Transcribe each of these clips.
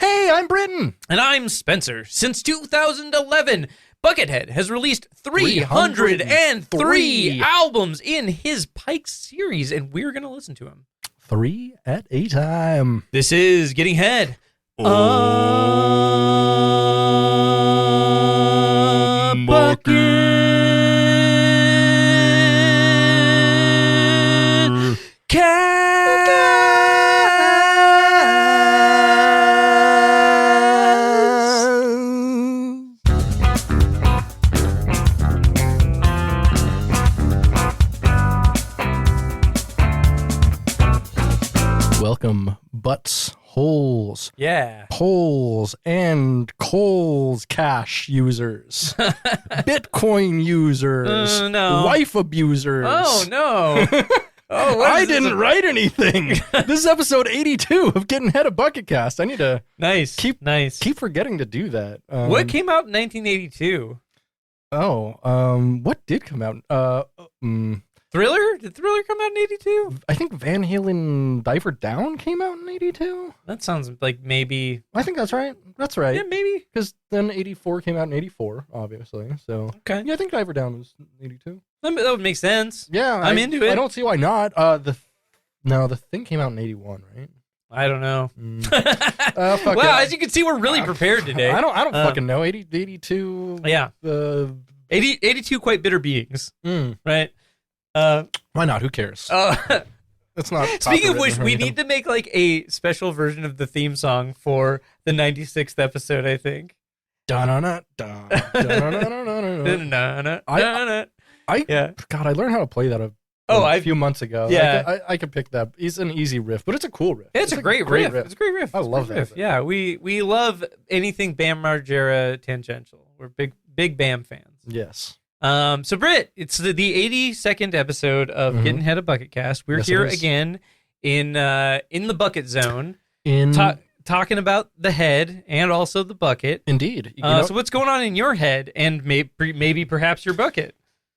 Hey, I'm Britton. And I'm Spenser. Since 2011, Buckethead has released 303 albums in his Pikes series, and we're going to listen to them. 3 at a time. This is Getting Head. Welcome, butts, holes, Yeah. poles, and Coles cash users, Bitcoin users, no. wife abusers. Oh, no. Oh, I didn't write anything. This is episode 82 of Getting Head of Bucketcast. I need to keep forgetting to do that. What came out in 1982? What did come out? Thriller? Did Thriller come out in 82? I think Van Halen Diver Down came out in 82. That sounds like maybe. I think that's right. That's right. Yeah, maybe. Because then 84 came out in 84, obviously. So, okay. Yeah, I think Diver Down was 82. That would make sense. Yeah. I'm into it. I don't see why not. The thing came out in 81, right? I don't know. Fuck wow, it. as you can see, we're really prepared today. I don't fucking know. 82. Yeah. 82 quite bitter beings. Right? Why not? Who cares? It's not. Speaking of which, we need to make like a special version of the theme song for the 96th episode, I think. God, I learned how to play that a few months ago. Yeah. I could pick that. It's an easy riff, but it's a cool riff. It's a great riff. It's a great riff. I love that riff. Yeah, we love anything Bam Margera tangential. We're big Bam fans. Yes. So Britt, it's the 82nd episode of Getting Head of Bucketcast. We're here again in the bucket zone, talking about the head and also the bucket. Indeed. So what's going on in your head and maybe perhaps your bucket?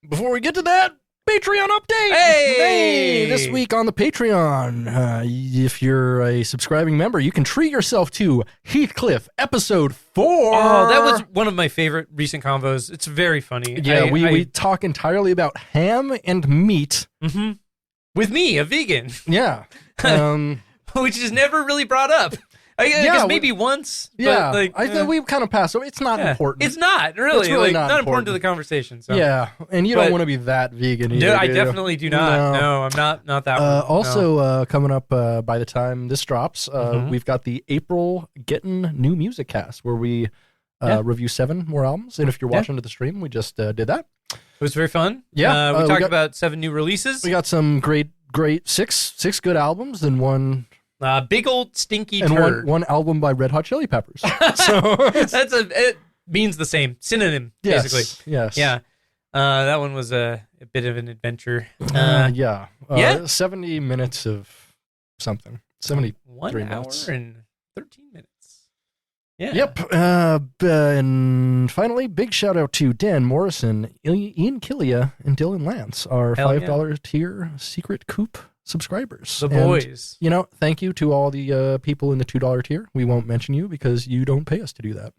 Before we get to that, Patreon update! Hey! This week on the Patreon, if you're a subscribing member, you can treat yourself to Heathcliff episode 4. Oh, that was one of my favorite recent convos. It's very funny. Yeah, we talk entirely about ham and meat. Mm-hmm. With me, a vegan. Yeah. Which is never really brought up. I guess maybe once. Yeah, but I think we kind of passed. So it's not important. It's not really. It's really not important to the conversation. So. Yeah, and you don't want to be that vegan either. No, I definitely do not. No, I'm not that one. Also, coming up by the time this drops, we've got the April Gettin New Music Cast where we review 7 more albums. And if you're watching to the stream, we just did that. It was very fun. Yeah, we talked about 7 new releases. We got some great 6 good albums and one. Big old stinky and turd. one album by Red Hot Chili Peppers. So it means the same synonym, basically. Yes. Yeah. That one was a bit of an adventure. 70 minutes of something. 73 minutes. 1 hour and 13 minutes. Yeah. Yep. And finally, big shout out to Dan Morrison, Ian Killia, and Dylan Lance, our $5 tier secret coop subscribers. The boys. And, thank you to all the people in the $2 tier. We won't mention you because you don't pay us to do that.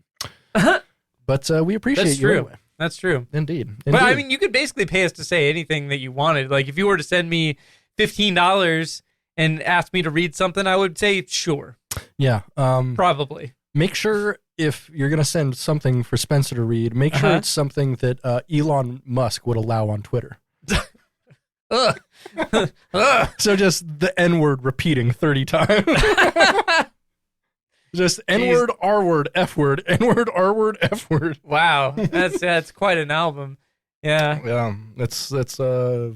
But we appreciate you anyway. That's true. Indeed. But I mean, you could basically pay us to say anything that you wanted. Like if you were to send me $15 and ask me to read something, I would say sure. Yeah. Probably. Make sure if you're going to send something for Spenser to read, make sure it's something that Elon Musk would allow on Twitter. So just the N-word repeating 30 times. Just N-word, R-word, F-word, N-word, R-word, F-word. Wow, that's quite an album. Yeah. Yeah, that's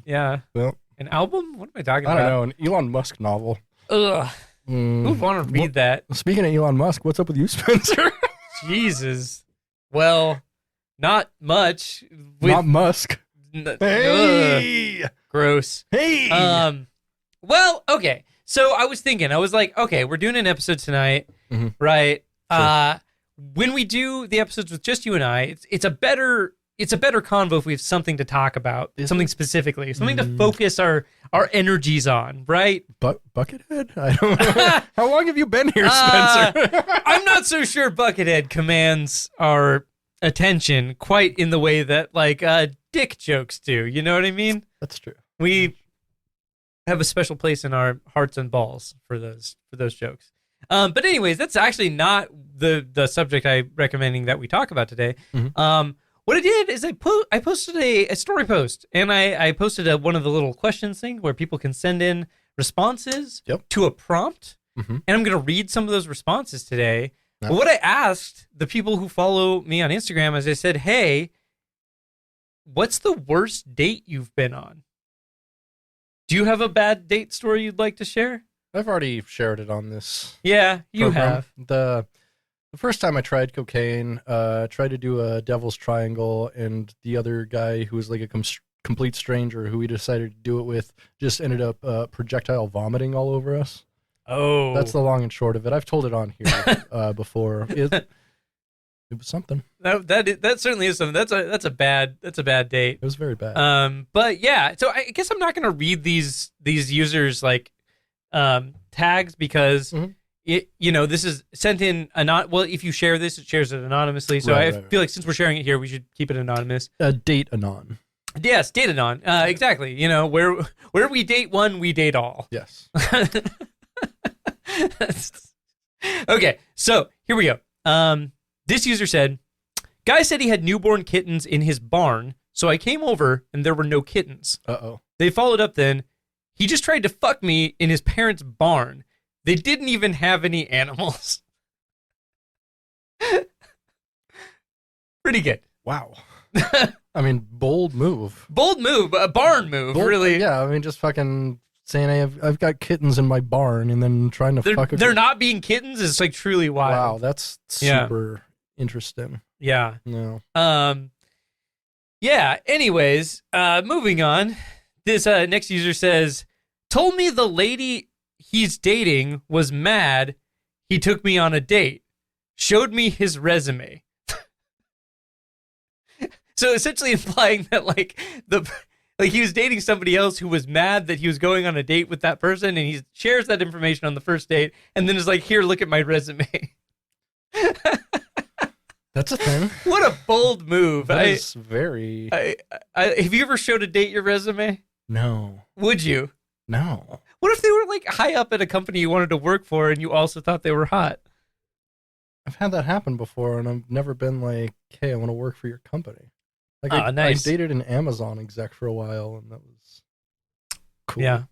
yeah. Well, an album? What am I talking about? I don't know, an Elon Musk novel. Ugh. Who'd want to read that? Speaking of Elon Musk, what's up with you, Spenser? Jesus. Well, not much. Not Musk. Hey! Gross. Hey! Well, okay. So I was thinking, I was like, okay, we're doing an episode tonight, right? Sure. When we do the episodes with just you and I, it's a better it's a better convo if we have something to talk about, something specifically, something to focus our energies on, right? Buckethead? I don't know. How long have you been here, Spenser? I'm not so sure Buckethead commands our attention quite in the way that like dick jokes do. You know what I mean? That's true. We have a special place in our hearts and balls for those jokes. But anyways, that's actually not the subject I'm recommending that we talk about today. Mm-hmm. What I did is I posted a story post, and I posted one of the little questions thing where people can send in responses to a prompt, and I'm going to read some of those responses today. Nice. But what I asked the people who follow me on Instagram is I said, hey, what's the worst date you've been on? Do you have a bad date story you'd like to share? I've already shared it on this. Yeah, you program. have. The first time I tried cocaine, tried to do a devil's triangle, and the other guy who was like a complete stranger who we decided to do it with just ended up projectile vomiting all over us. Oh. That's the long and short of it. I've told it on here before. It was something. That certainly is something. That's a bad date. It was very bad. But yeah, so I guess I'm not going to read these users like tags because this is sent in well, if you share this, it shares it anonymously. So I feel like since we're sharing it here, we should keep it anonymous. Date anon. Yes, date anon. Exactly. Where we date one, we date all. Yes. Okay, so here we go. This user said, guy said he had newborn kittens in his barn, so I came over and there were no kittens. Uh-oh. They followed up then, he just tried to fuck me in his parents' barn. They didn't even have any animals. Pretty good. Wow. I mean, bold move. Bold move, a barn move, really. Yeah, I mean, just fucking saying I've got kittens in my barn and then trying to fuck. They're not being kittens is like truly wild. Wow, that's super interesting. Yeah. No. Yeah. Anyways, moving on. This next user says, told me the lady he's dating was mad he took me on a date. Showed me his resume. So essentially implying that like he was dating somebody else who was mad that he was going on a date with that person, and he shares that information on the first date, and then is like, here, look at my resume. That's a thing. What a bold move. That is very... have you ever showed a date your resume? No. Would you? No. What if they were like high up at a company you wanted to work for and you also thought they were hot? I've had that happen before, and I've never been like, hey, I want to work for your company. Like nice. I dated an Amazon exec for a while, and that was cool.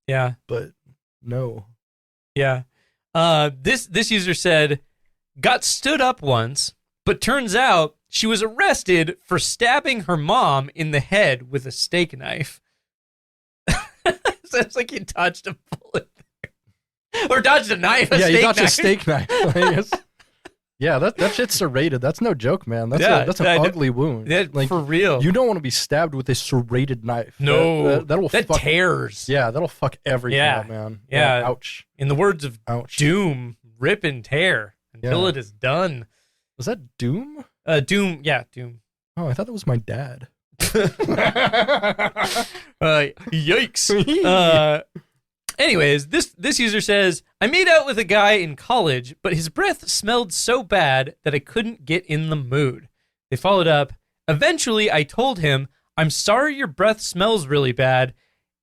Yeah. But no. Yeah. This user said, got stood up once, but turns out she was arrested for stabbing her mom in the head with a steak knife. Sounds like you dodged a bullet there. Or dodged a knife. You dodged a steak knife. Yeah, that shit's serrated. That's no joke, man. That's an ugly wound. Like, for real. You don't want to be stabbed with a serrated knife. No. That tears. Yeah, that'll fuck everything up, man. Yeah. Ouch. In the words of Doom, rip and tear until it is done. Was that Doom? Doom. Yeah, Doom. Oh, I thought that was my dad. Yikes. Anyways, this user says, I made out with a guy in college, but his breath smelled so bad that I couldn't get in the mood. They followed up, eventually I told him, I'm sorry your breath smells really bad.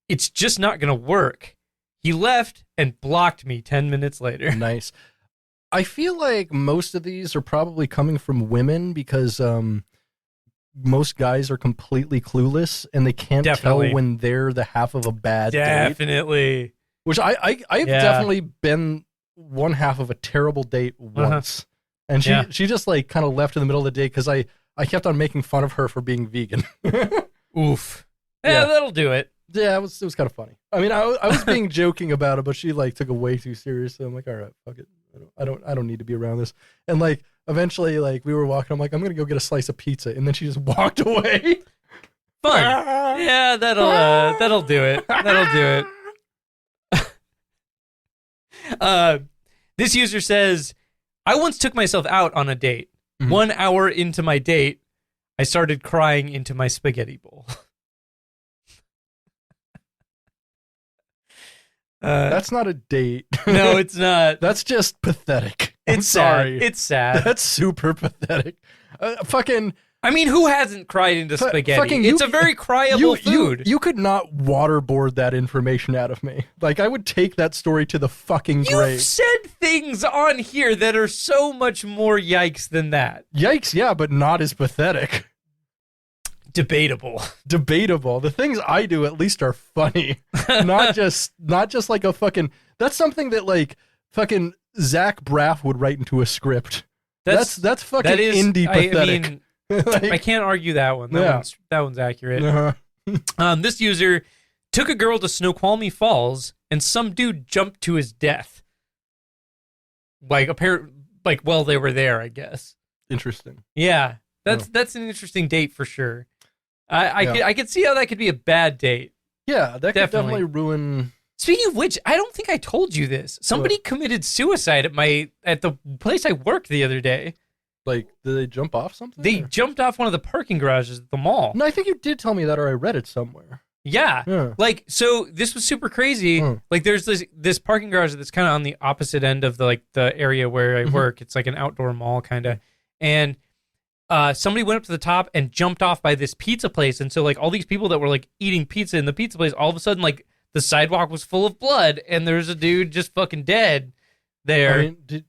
It's just not going to work. He left and blocked me 10 minutes later. Nice. I feel like most of these are probably coming from women because most guys are completely clueless and they can't tell when they're the half of a bad date. Definitely. Which I've definitely been one half of a terrible date once. And she just like kind of left in the middle of the day because I kept on making fun of her for being vegan. Oof. Yeah, that'll do it. Yeah, it was kind of funny. I mean, I was being joking about it, but she like took it way too seriously. I'm like, all right, fuck it. I don't need to be around this. And like eventually, like we were walking, I'm like, I'm gonna go get a slice of pizza, and then she just walked away. Fun. Yeah, that'll do it. That'll do it. This user says, I once took myself out on a date. 1 hour into my date, I started crying into my spaghetti bowl. That's not a date. No, it's not. That's just pathetic. It's sorry. sad. It's sad. That's super pathetic. Fucking. I mean, who hasn't cried into spaghetti? It's a very cryable food. You could not waterboard that information out of me. Like, I would take that story to the fucking grave. You've said things on here that are so much more yikes than that. Yikes, yeah, but not as pathetic. Debatable. The things I do at least are funny. not just like a fucking. That's something that like fucking Zach Braff would write into a script. That's fucking indie pathetic. I mean, like, I can't argue that one. That one's accurate. Uh-huh. This user took a girl to Snoqualmie Falls, and some dude jumped to his death. Like while they were there, I guess. Interesting. Yeah, that's an interesting date for sure. I could see how that could be a bad date. Yeah, that could definitely ruin. Speaking of which, I don't think I told you this. Somebody committed suicide at the place I worked the other day. Like, did they jump off something? They jumped off one of the parking garages at the mall. No, I think you did tell me that, or I read it somewhere. Yeah. Like, so this was super crazy. Like, there's this parking garage that's kind of on the opposite end of the area where I work. It's like an outdoor mall kind of. And somebody went up to the top and jumped off by this pizza place. And so, like, all these people that were, like, eating pizza in the pizza place, all of a sudden, like, the sidewalk was full of blood, and there's a dude just fucking dead there. I mean,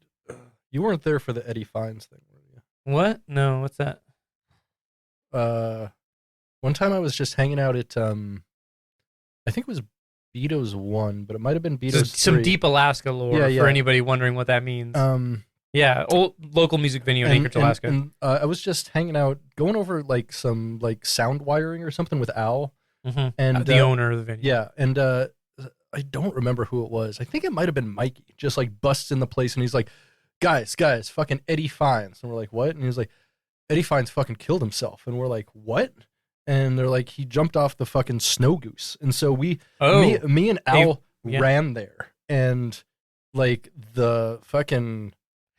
you weren't there for the Eddie Fines thing, were you? What? No, what's that? One time I was just hanging out at, I think it was Beto's 1, but it might have been Beto's 3. Some deep Alaska lore for anybody wondering what that means. Yeah, old local music venue in Anchorage, Alaska. And I was just hanging out, going over like some like sound wiring or something with Al. Mm-hmm. And the owner of the venue. Yeah, and I don't remember who it was. I think it might have been Mikey. Just like busts in the place and he's like, guys, fucking Eddie Fines. And we're like, what? And he was like, Eddie Fines fucking killed himself. And we're like, what? And they're like, he jumped off the fucking Snow Goose. And so me and Al ran there, and like the fucking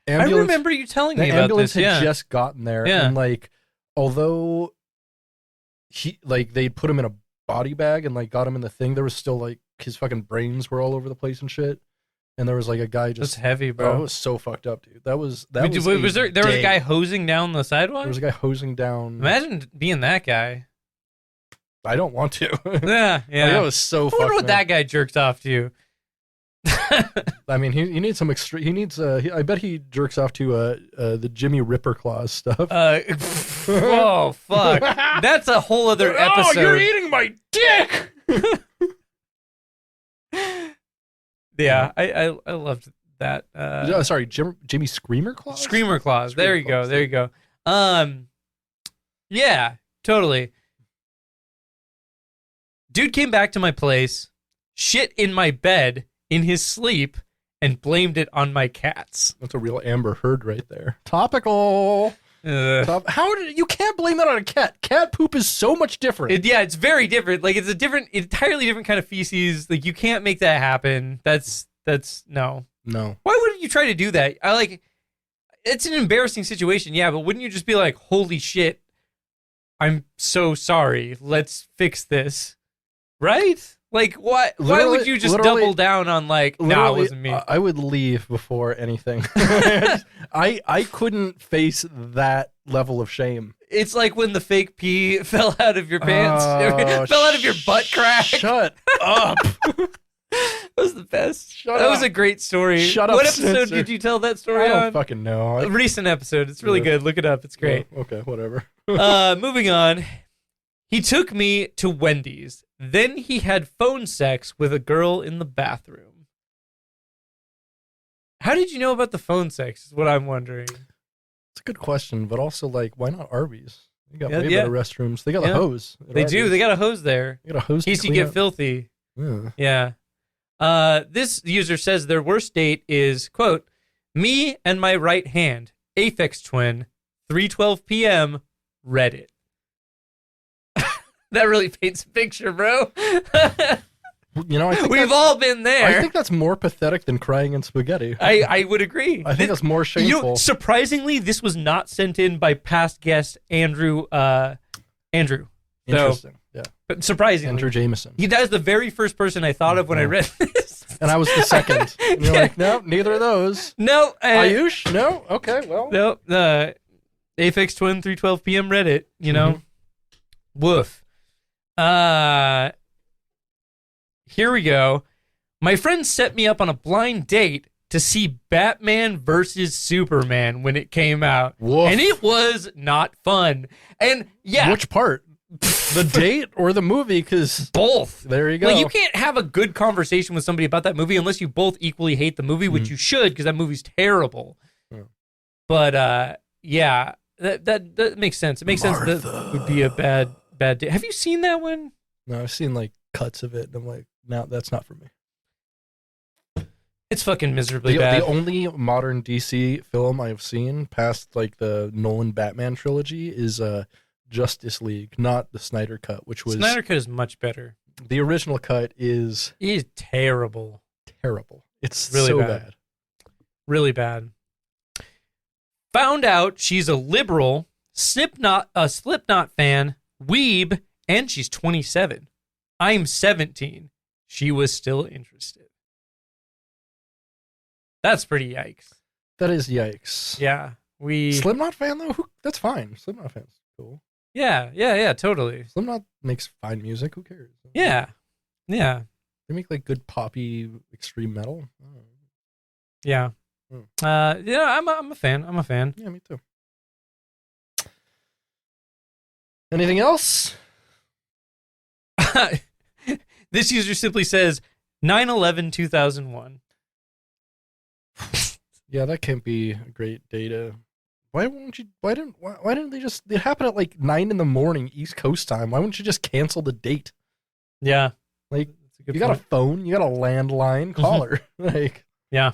ambulance. I remember you telling me about this. The ambulance had just gotten there, and like, although they'd put him in a body bag and like got him in the thing, there was still like his fucking brains were all over the place and shit. And there was like a guy just. That's heavy, bro. Oh, it was so fucked up, dude. That was there was a guy hosing down the sidewalk? There was a guy hosing down. Imagine being that guy. I don't want to. Yeah. Like, that was so fucked. I wonder what that guy jerks off to. I mean, he needs some extreme. He needs. I bet he jerks off to the Jimmy Ripper Claus stuff. Oh fuck! That's a whole other episode. Oh, you're eating my dick. Yeah, I loved that. Sorry, Jimmy Screamerclawz. Screamerclawz. There you go. Yeah, totally. Dude came back to my place, shit in my bed in his sleep, and blamed it on my cats. That's a real Amber Heard right there. Topical. You can't blame that on a cat. Cat poop is so much different. It's very different. Like, it's entirely different kind of feces. Like, you can't make that happen. That's no. Why wouldn't you try to do that? It's an embarrassing situation, yeah, but wouldn't you just be like, holy shit, I'm so sorry. Let's fix this. Right? Like, what? Why would you just double down on like, no, it wasn't me? I would leave before anything. I couldn't face that level of shame. It's like when the fake pee fell out of your pants, fell out of your butt crack. Shut up. That was the best. That was a great story. Shut up. What episode did you tell that story on? I don't fucking know. A recent episode. It's really good. Look it up. It's great. Okay, whatever. Moving on. He took me to Wendy's. Then he had phone sex with a girl in the bathroom. How did you know about the phone sex is what I'm wondering. It's a good question, but also, like, why not Arby's? They got way better restrooms. They got a hose. They do. They got a hose there. They got a hose in case you get filthy. Yeah. This user says their worst date is, quote, me and my right hand, Aphex Twin, 3:12 p.m., Reddit. That really paints a picture, bro. I think we've all been there. I think that's more pathetic than crying in spaghetti. I would agree. I think that's more shameful. Surprisingly, this was not sent in by past guest Andrew. Interesting. Yeah. But surprisingly, Andrew Jameson. That was the very first person I thought of when I read this. And I was the second. And you're like, no, neither of those. No. Ayush? No? Okay, well. No. Aphex Twin 312 PM Reddit, Woof. Here we go. My friend set me up on a blind date to see Batman versus Superman when it came out. Woof. And it was not fun. And yeah. Which part? The date or the movie? Because both. There you go. Well, you can't have a good conversation with somebody about that movie unless you both equally hate the movie, which you should, because that movie's terrible. Yeah. But yeah, that makes sense. It makes sense that would be a bad date. Have you seen that one? No, I've seen like cuts of it, and I'm like, no, that's not for me. It's fucking miserably bad. The only modern DC film I've seen past like the Nolan Batman trilogy is Justice League, not the Snyder cut, which was... Snyder cut is much better. The original cut is... It is terrible. Terrible. It's really so bad. Really bad. Found out she's a liberal, Slipknot fan, weeb, and she's 27. I'm 17. She was still interested. That's pretty yikes. That is yikes. Yeah. Slipknot fan, though? That's fine. Slipknot fan's cool. Yeah, totally. Slipknot makes fine music. Who cares? Yeah. They make like good poppy extreme metal. Yeah. I'm a fan. Yeah, me too. Anything else? This user simply says 9/11/2001. Yeah, that can't be a great data. Why didn't they just... It happened at like 9 a.m. East Coast time. Why wouldn't you just cancel the date? Yeah. Like, you got a phone, you got a landline, call her. Like, yeah.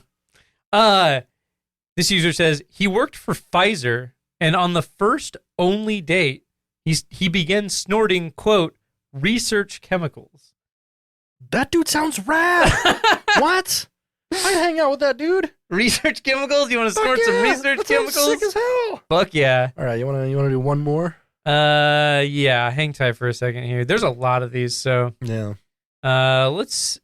This user says he worked for Pfizer, and on the first only date, he began snorting, quote, research chemicals. That dude sounds rad. What? I'd hang out with that dude. Research chemicals? You want to snort some research chemicals? Sick as hell. Fuck yeah. All right, you want to do one more? Yeah, hang tight for a second here. There's a lot of these, so yeah. Let's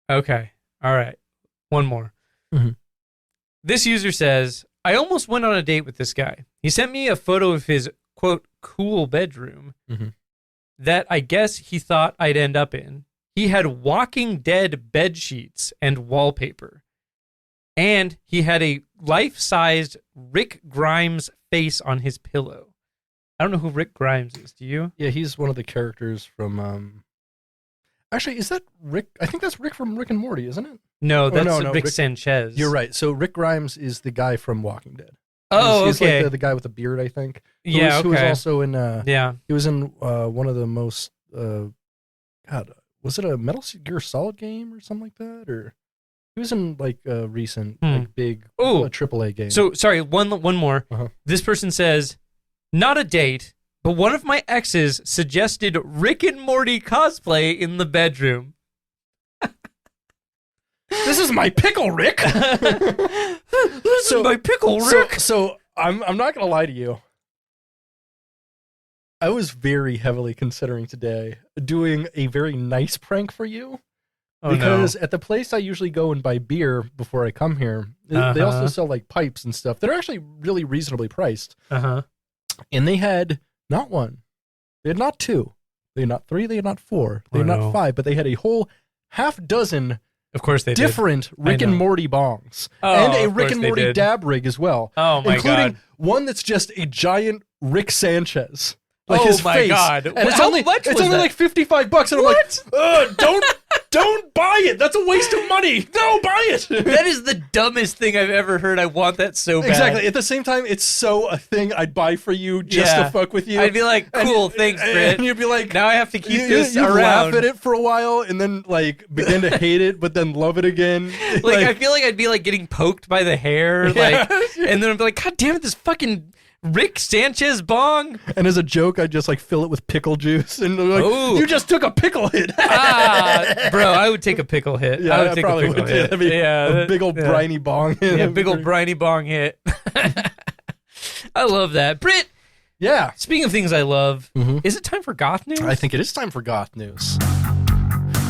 Okay. All right. One more. Mm-hmm. This user says, I almost went on a date with this guy. He sent me a photo of his, quote, cool bedroom that I guess he thought I'd end up in. He had Walking Dead bedsheets and wallpaper. And he had a life-sized Rick Grimes face on his pillow. I don't know who Rick Grimes is. Do you? Yeah, he's one of the characters from... Actually, is that Rick? I think that's Rick from Rick and Morty, isn't it? No, that's Rick Sanchez. You're right. So Rick Grimes is the guy from Walking Dead. Oh, he's okay. Like the guy with the beard, I think. Yeah, Who was also in... He was in one of the most... God, was it a Metal Gear Solid game or something like that? Or he was in like a recent like big AAA game. So, sorry, one more. Uh-huh. This person says, not a date, but one of my exes suggested Rick and Morty cosplay in the bedroom. This is my pickle, Rick. This is my pickle, Rick. So I'm not gonna lie to you. I was very heavily considering today doing a very nice prank for you. Because at the place I usually go and buy beer before I come here, they also sell like pipes and stuff. They're actually really reasonably priced. And they had not one, they had not two, they had not three, they had not four, they had not five, but they had a whole half dozen. Of course they different did. Rick and Morty bongs. And a Rick and Morty dab rig as well. Oh my including God. one that's just a giant Rick Sanchez. Like his my face. God. And it's How only much was only that? like $55 and I'm like, don't buy it. That's a waste of money. No, buy it. That is the dumbest thing I've ever heard. I want that so bad. Exactly. At the same time, it's so a thing I'd buy for you just to fuck with you. I'd be like, cool, thanks, Britt. And you'd be like, now I have to keep this you'd around. laugh at it for a while and then like begin to hate it, but then love it again. Like I feel like I'd be like getting poked by the hair, like, and then I'd be like, God damn it, this fucking Rick Sanchez bong. And as a joke, I just like fill it with pickle juice, and they're like, you just took a pickle hit. Bro, I would take a pickle hit. Yeah, I would take a pickle hit. A big old briny bong hit. Yeah, big old briny bong hit. I love that. Britt. Yeah. Speaking of things I love, is it time for goth news? I think it is time for goth news.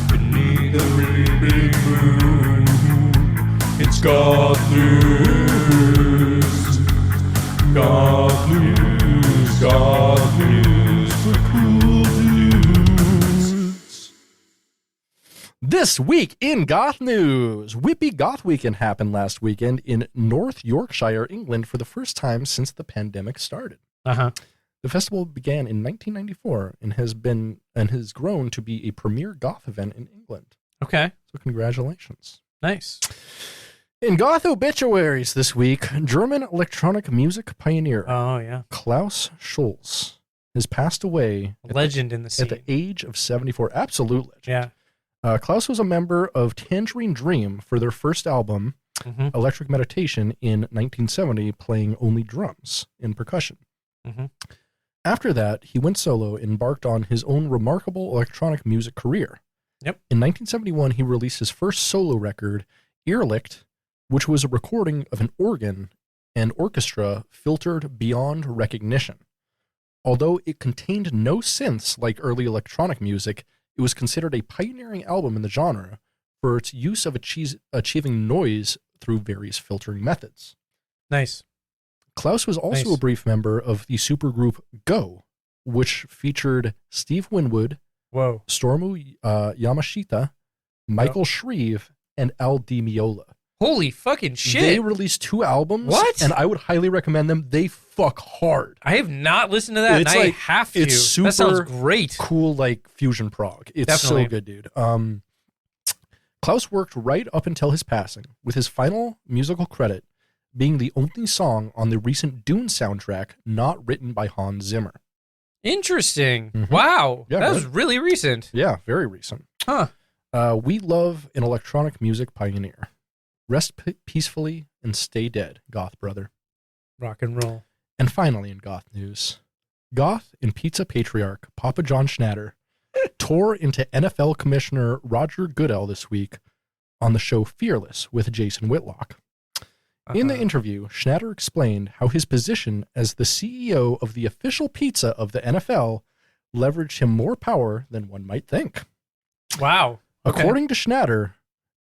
Beneath the really big moon, it's goth news. Goth news, goth news for cool dudes. This week in goth news, Whippy Goth Weekend happened last weekend in North Yorkshire, England, for the first time since the pandemic started. The festival began in 1994 and has grown to be a premier goth event in England. Okay. So congratulations. Nice. In goth obituaries this week, German electronic music pioneer Klaus Schulz has passed away. Legend in the scene. At the age of 74. Absolute legend. Yeah. Klaus was a member of Tangerine Dream for their first album, Electric Meditation, in 1970, playing only drums and percussion. After that, he went solo and embarked on his own remarkable electronic music career. Yep. In 1971, he released his first solo record, Irrlicht, which was a recording of an organ and orchestra filtered beyond recognition. Although it contained no synths like early electronic music, it was considered a pioneering album in the genre for its use of achieving noise through various filtering methods. Nice. Klaus was also a brief member of the supergroup Go, which featured Steve Winwood, Stormu Yamashita, Michael Shreve, and Al Di Meola. Holy fucking shit. They released 2 albums. What? And I would highly recommend them. They fuck hard. I have not listened to that, It's and like, I have to. It's super that sounds great. Cool, like fusion prog. It's Definitely. so good, dude. Klaus worked right up until his passing, with his final musical credit being the only song on the recent Dune soundtrack not written by Hans Zimmer. Interesting. Wow. Yeah, that was really recent. Yeah, very recent. We love an electronic music pioneer. Rest peacefully and stay dead, goth brother. Rock and roll. And finally in goth news, goth and pizza patriarch Papa John Schnatter tore into NFL Commissioner Roger Goodell this week on the show Fearless with Jason Whitlock. In the interview, Schnatter explained how his position as the CEO of the official pizza of the NFL leveraged him more power than one might think. Wow. Okay. According to Schnatter,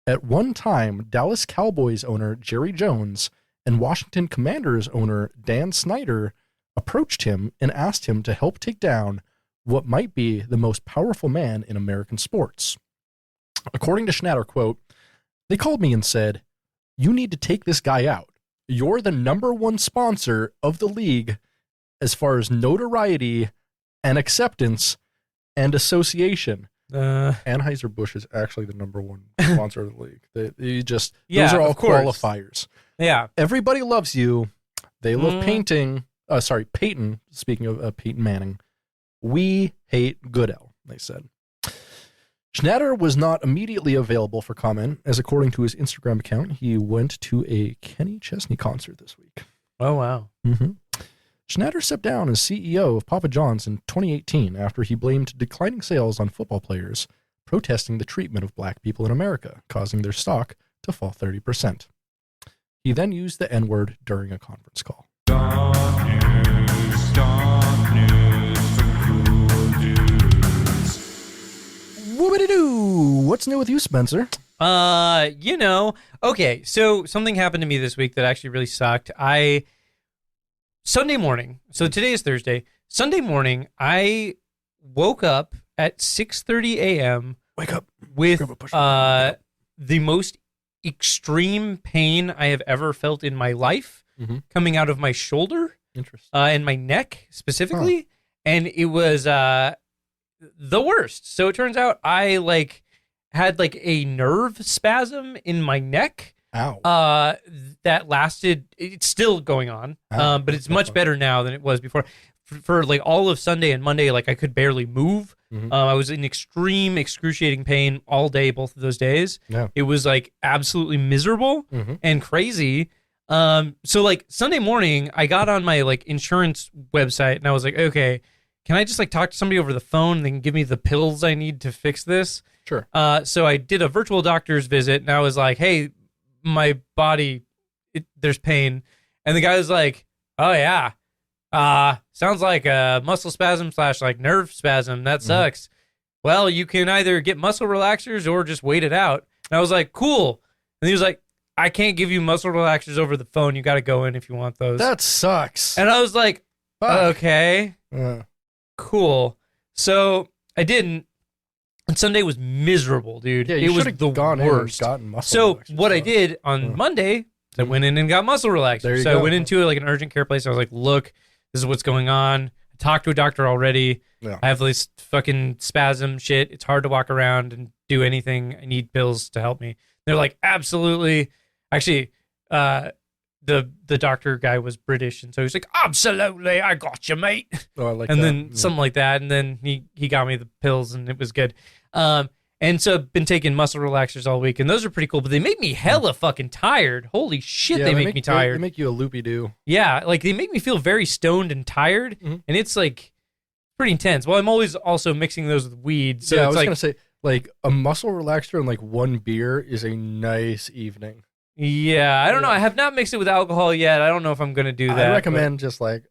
at one time, Dallas Cowboys owner Jerry Jones and Washington Commanders owner Dan Snyder approached him and asked him to help take down what might be the most powerful man in American sports. According to Schnatter, quote, "They called me and said, 'You need to take this guy out. You're the #1 sponsor of the league as far as notoriety and acceptance and association.'" Anheuser-Busch is actually the #1 sponsor of the league. Those are all qualifiers. Yeah. Everybody loves you. They love Peyton. Speaking of Peyton Manning, we hate Goodell, they said. Schnatter was not immediately available for comment, as according to his Instagram account, he went to a Kenny Chesney concert this week. Oh, wow. Schnatter stepped down as CEO of Papa John's in 2018 after he blamed declining sales on football players, protesting the treatment of black people in America, causing their stock to fall 30%. He then used the N-word during a conference call. Goth news for cool dudes. Whoopity-doo! What's new with you, Spenser? Okay, so something happened to me this week that actually really sucked. Sunday morning, so today is Thursday. Sunday morning, I woke up at 6:30 a.m. Wake up with the most extreme pain I have ever felt in my life coming out of my shoulder and my neck specifically, and it was the worst. So it turns out I had a nerve spasm in my neck. Ow. That lasted. It's still going on, but it's much better now than it was before. For all of Sunday and Monday, I could barely move. I was in extreme, excruciating pain all day, both of those days. Yeah. It was absolutely miserable and crazy. So like Sunday morning, I got on my like insurance website and I was like, okay, can I just like talk to somebody over the phone? And they can give me the pills I need to fix this. Sure. So I did a virtual doctor's visit and I was like, hey, my body, there's pain. And the guy was like, oh yeah, sounds like a muscle spasm / like nerve spasm. That sucks. Well, you can either get muscle relaxers or just wait it out. And I was like, cool. And he was like, I can't give you muscle relaxers over the phone. You got to go in if you want those. That sucks. And I was like, okay, cool. So I didn't. And Sunday was miserable, dude. Yeah, you it was have the gone worst. In and gotten muscle so relaxers, what I did on Monday, I went in and got muscle relaxers. So I went into like an urgent care place. I was like, look, this is what's going on. I talked to a doctor already. Yeah. I have this fucking spasm shit. It's hard to walk around and do anything. I need pills to help me. They're like, absolutely. Actually, the doctor guy was British, and so he's like, absolutely, I got you, mate. Oh, I like and that. then something like that, and then he got me the pills, and it was good. And so I've been taking muscle relaxers all week, and those are pretty cool, but they make me hella fucking tired. Holy shit, they make me tired. They make you a loopy-doo. Yeah, like they make me feel very stoned and tired, and it's like pretty intense. Well, I'm always also mixing those with weed. So I was going to say, like, a muscle relaxer and like one beer is a nice evening. Yeah, I don't know. I have not mixed it with alcohol yet. I don't know if I'm going to do that. I recommend just like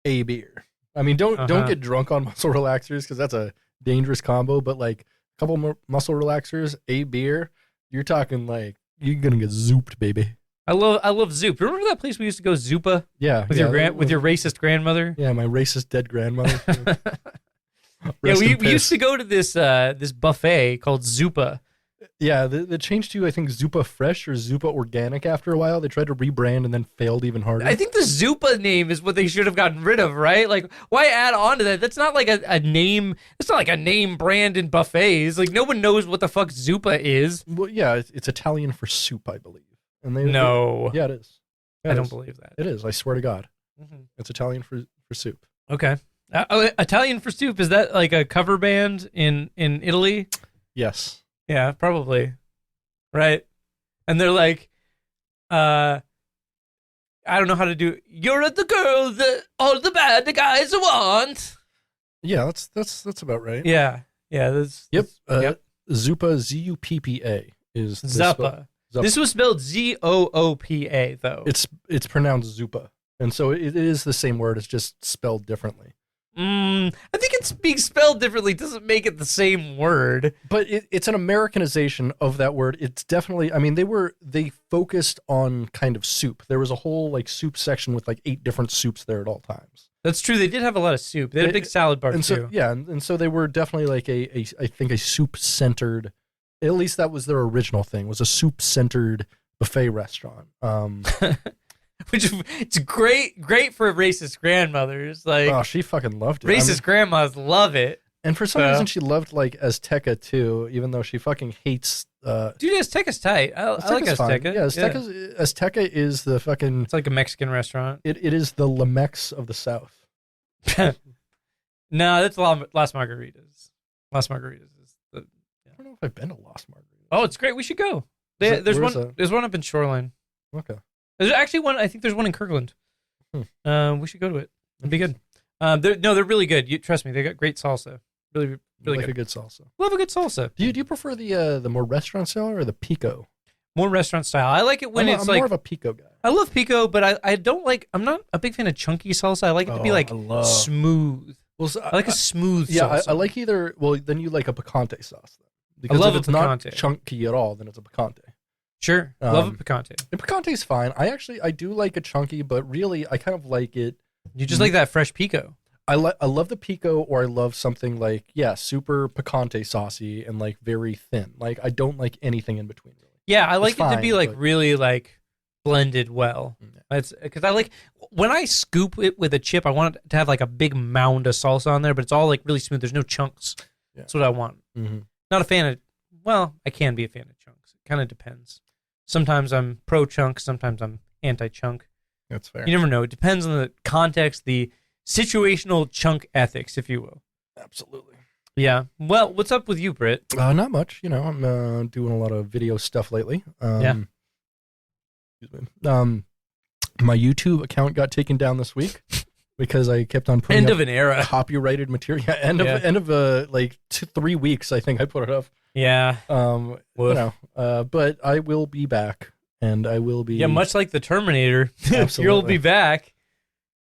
a beer. I mean, don't get drunk on muscle relaxers because that's a dangerous combo, but like a couple more muscle relaxers, a beer, you're talking like you're going to get zooped, baby. I love Zoop. Remember that place we used to go, Zupa? Yeah. With your racist grandmother? Yeah, my racist dead grandmother. Yeah, we used to go to this buffet called Zupa. Yeah, they changed to, I think, Zupa Fresh or Zupa Organic after a while. They tried to rebrand and then failed even harder. I think the Zupa name is what they should have gotten rid of, right? Like, why add on to that? That's not like a name. It's not like a name brand in buffets. Like, no one knows what the fuck Zupa is. Well, yeah, it's Italian for soup, I believe. And yeah, it is. I don't believe that. It is. I swear to God. Mm-hmm. It's Italian for soup. Okay. Italian for soup, is that like a cover band in Italy? Yes. Yeah, probably. Right. And they're like, I don't know how to do. You're the girl that all the bad guys want. Yeah, that's about right. Yeah. Yep. Zupa, Z-U-P-P-A is Zuppa. This was spelled Z-O-O-P-A though. It's pronounced Zupa, and so it is the same word. It's just spelled differently. I think it's being spelled differently doesn't make it the same word. But it's an Americanization of that word. It's definitely, I mean, they focused on kind of soup. There was a whole like soup section with like 8 different soups there at all times. That's true. They did have a lot of soup. They had a big salad bar and too. So, yeah, and so they were definitely like I think a soup-centered, at least that was their original thing, was a soup-centered buffet restaurant. Which it's great for racist grandmothers. Like, oh, she fucking loved it. Racist grandmas love it. And for some reason, she loved like Azteca too, even though she fucking hates. Dude, Azteca's tight. I like Azteca. Yeah, Azteca is the fucking. It's like a Mexican restaurant. It is the Lamex of the South. No, that's Las Margaritas. Las Margaritas is the. Yeah. I don't know if I've been to Las Margaritas. Oh, it's great. We should go. There's one up in Shoreline. Okay. There's actually one. I think there's one in Kirkland. We should go to it. It'd be good. They're really good. Trust me, they got great salsa. Really like good. A good salsa. Love a good salsa. Do you prefer the more restaurant style or the pico? More restaurant style. I like it when I'm like more of a pico guy. I love pico, but I don't like. I'm not a big fan of chunky salsa. I like it to be like smooth. Well, so I like a smooth. salsa. I like either. Well, then you like a picante sauce. Then. Because I love if it's picante. Not chunky at all, then it's a picante. Sure, love a picante. The picante's fine. I do like a chunky, but really I kind of like it. You just like that fresh pico. I love the pico, or I love something like super picante saucy and like very thin. Like I don't like anything in between. Really. Yeah, I like it to be like really like blended well. It's because I like when I scoop it with a chip. I want it to have like a big mound of salsa on there, but it's all like really smooth. There's no chunks. Yeah. That's what I want. Mm-hmm. Not a fan of. Well, I can be a fan of chunks. It kind of depends. Sometimes I'm pro chunk. Sometimes I'm anti chunk. That's fair. You never know. It depends on the context, the situational chunk ethics, if you will. Absolutely. Yeah. Well, what's up with you, Britt? Not much. You know, I'm doing a lot of video stuff lately. Yeah. Excuse me. My YouTube account got taken down this week because I kept on putting end of an era copyrighted material. Yeah, end of like 3 weeks. I think I put it up. Yeah. But I will be back, and I will be. Yeah, much like the Terminator, Absolutely. you'll be back.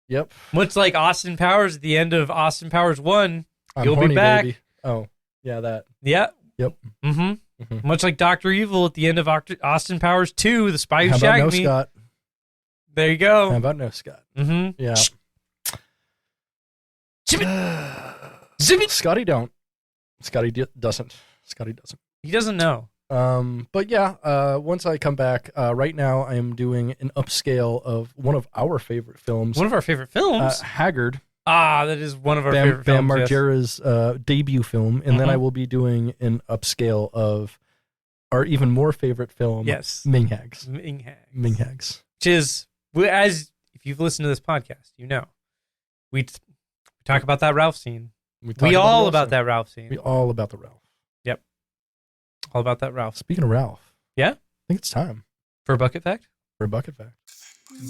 Yep. Much like Austin Powers at the end of Austin Powers 1, you'll horny, be back. Baby. Oh, yeah, that. Yeah. Yep. Mm-hmm. Much like Dr. Evil at the end of Austin Powers 2, the spy who How about shagged no me. Scott? There you go. How about no Scott? Mm-hmm. Yeah. Scotty don't. Scotty doesn't. He doesn't know. But yeah, once I come back, right now I am doing an upscale of one of our favorite films. One of our favorite films? Haggard. Ah, that is one of our favorite Bam films. Margera's debut film. And then I will be doing an upscale of our even more favorite film, Yes. Minghags. Minghags. Which is, as if you've listened to this podcast, you know, we talk about that Ralph scene. We all about that Ralph scene. We all about the Ralph. Yep. All about that Ralph. Speaking of Ralph. Yeah? I think it's time. For a bucket fact? For a bucket fact.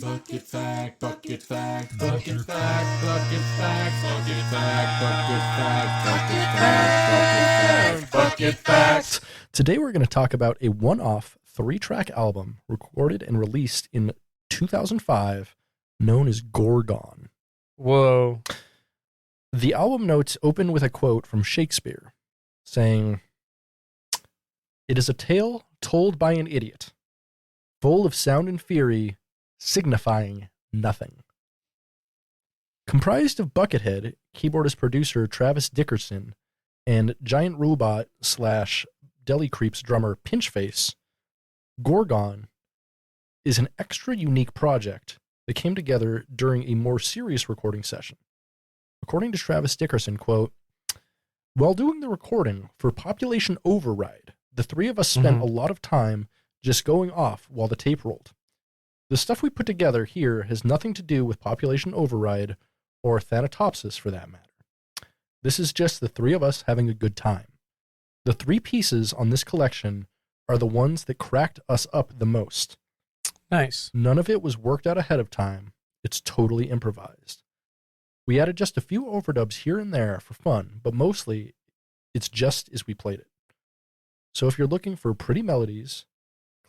Bucket fact, bucket fact, bucket fact, bucket fact, bucket fact, bucket fact, bucket fact, bucket fact. Today we're going to talk about a one-off 3-track album recorded and released in 2005 known as Gorgone. Whoa. The album notes open with a quote from Shakespeare saying, "It is a tale told by an idiot, full of sound and fury, signifying nothing." Comprised of Buckethead, keyboardist-producer Travis Dickerson, and Giant Robot / Deli Creeps drummer Pinchface, Gorgone is an extra unique project that came together during a more serious recording session. According to Travis Dickerson, quote, "While doing the recording for Population Override, the three of us spent a lot of time just going off while the tape rolled. The stuff we put together here has nothing to do with Population Override or Thanatopsis for that matter. This is just the three of us having a good time. The 3 pieces on this collection are the ones that cracked us up the most. Nice. None of it was worked out ahead of time. It's totally improvised. We added just a few overdubs here and there for fun, but mostly it's just as we played it. So if you're looking for pretty melodies,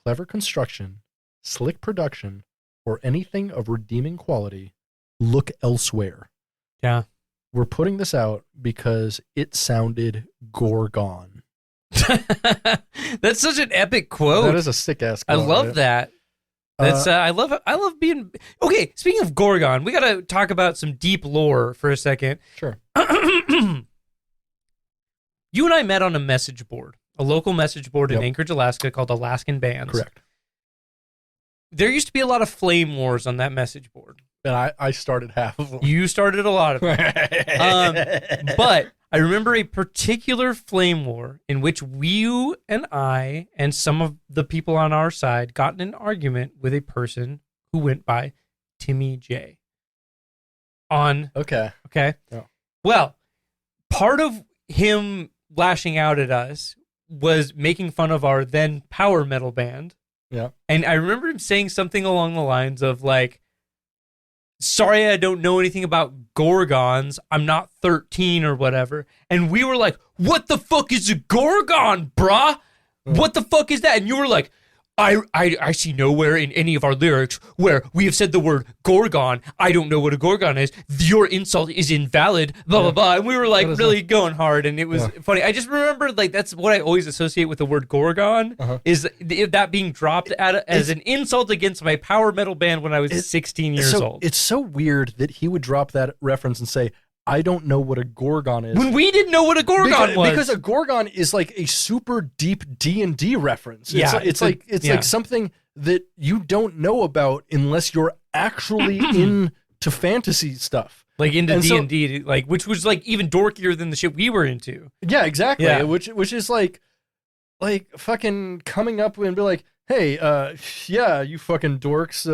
clever construction, slick production, or anything of redeeming quality, look elsewhere. Yeah. We're putting this out because it sounded Gorgone." That's such an epic quote. That is a sick-ass quote. I love right? that. That's I love being okay. Speaking of Gorgone, we got to talk about some deep lore for a second. Sure. You and I met on a message board, a local message board in Yep. Anchorage, Alaska, called Alaskan Bands. Correct. There used to be a lot of flame wars on that message board. And I started half of them. You started a lot of them. But I remember a particular flame war in which you and I and some of the people on our side got in an argument with a person who went by Timmy J. Okay. Okay. Yeah. Well, part of him lashing out at us was making fun of our then power metal band. Yeah. And I remember him saying something along the lines of like, "Sorry, I don't know anything about Gorgons. I'm not 13 or whatever." And we were like, "What the fuck is a Gorgon, brah? What the fuck is that?" And you were like, I see nowhere in any of our lyrics where we have said the word Gorgon. I don't know what a Gorgon is. Your insult is invalid, blah, blah, blah. And we were like really going hard, and it was funny. I just remember like that's what I always associate with the word Gorgon is that being dropped as an insult against my power metal band when I was 16 years old. It's so weird that he would drop that reference and say, "I don't know what a Gorgon is." When we didn't know what a Gorgon was. Because a Gorgon is like a super deep D&D reference. It's like something that you don't know about unless you're actually into fantasy stuff. Like into D&D, like which was like even dorkier than the shit we were into. Yeah, exactly. Yeah. Which is like fucking coming up and be like, "Hey, yeah, you fucking dorks,"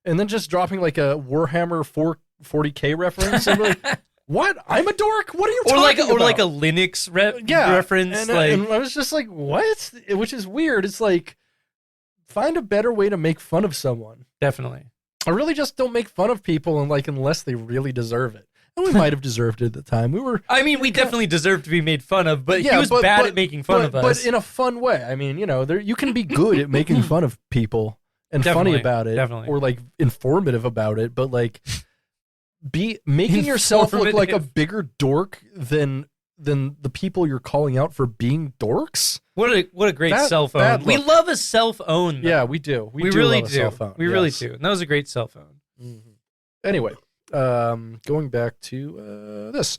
and then just dropping like a Warhammer 40K reference and be like, "What? I'm a dork? What are you talking about?" Or like a Linux reference. And, like, and I was just like, "What?" Which is weird. It's like, find a better way to make fun of someone. Definitely. I really just don't make fun of people and like unless they really deserve it. And we might have deserved it at the time. We definitely deserved to be made fun of, but he was bad at making fun of us. But in a fun way. I mean, you can be good at making fun of people and funny about it, or like informative about it, but like making yourself look like a bigger dork than the people you're calling out for being dorks. What a great cell phone. We love a cell phone. Yeah, we do. We do really love a cell phone. We really do. And that was a great cell phone. Mm-hmm. Anyway. Going back to this,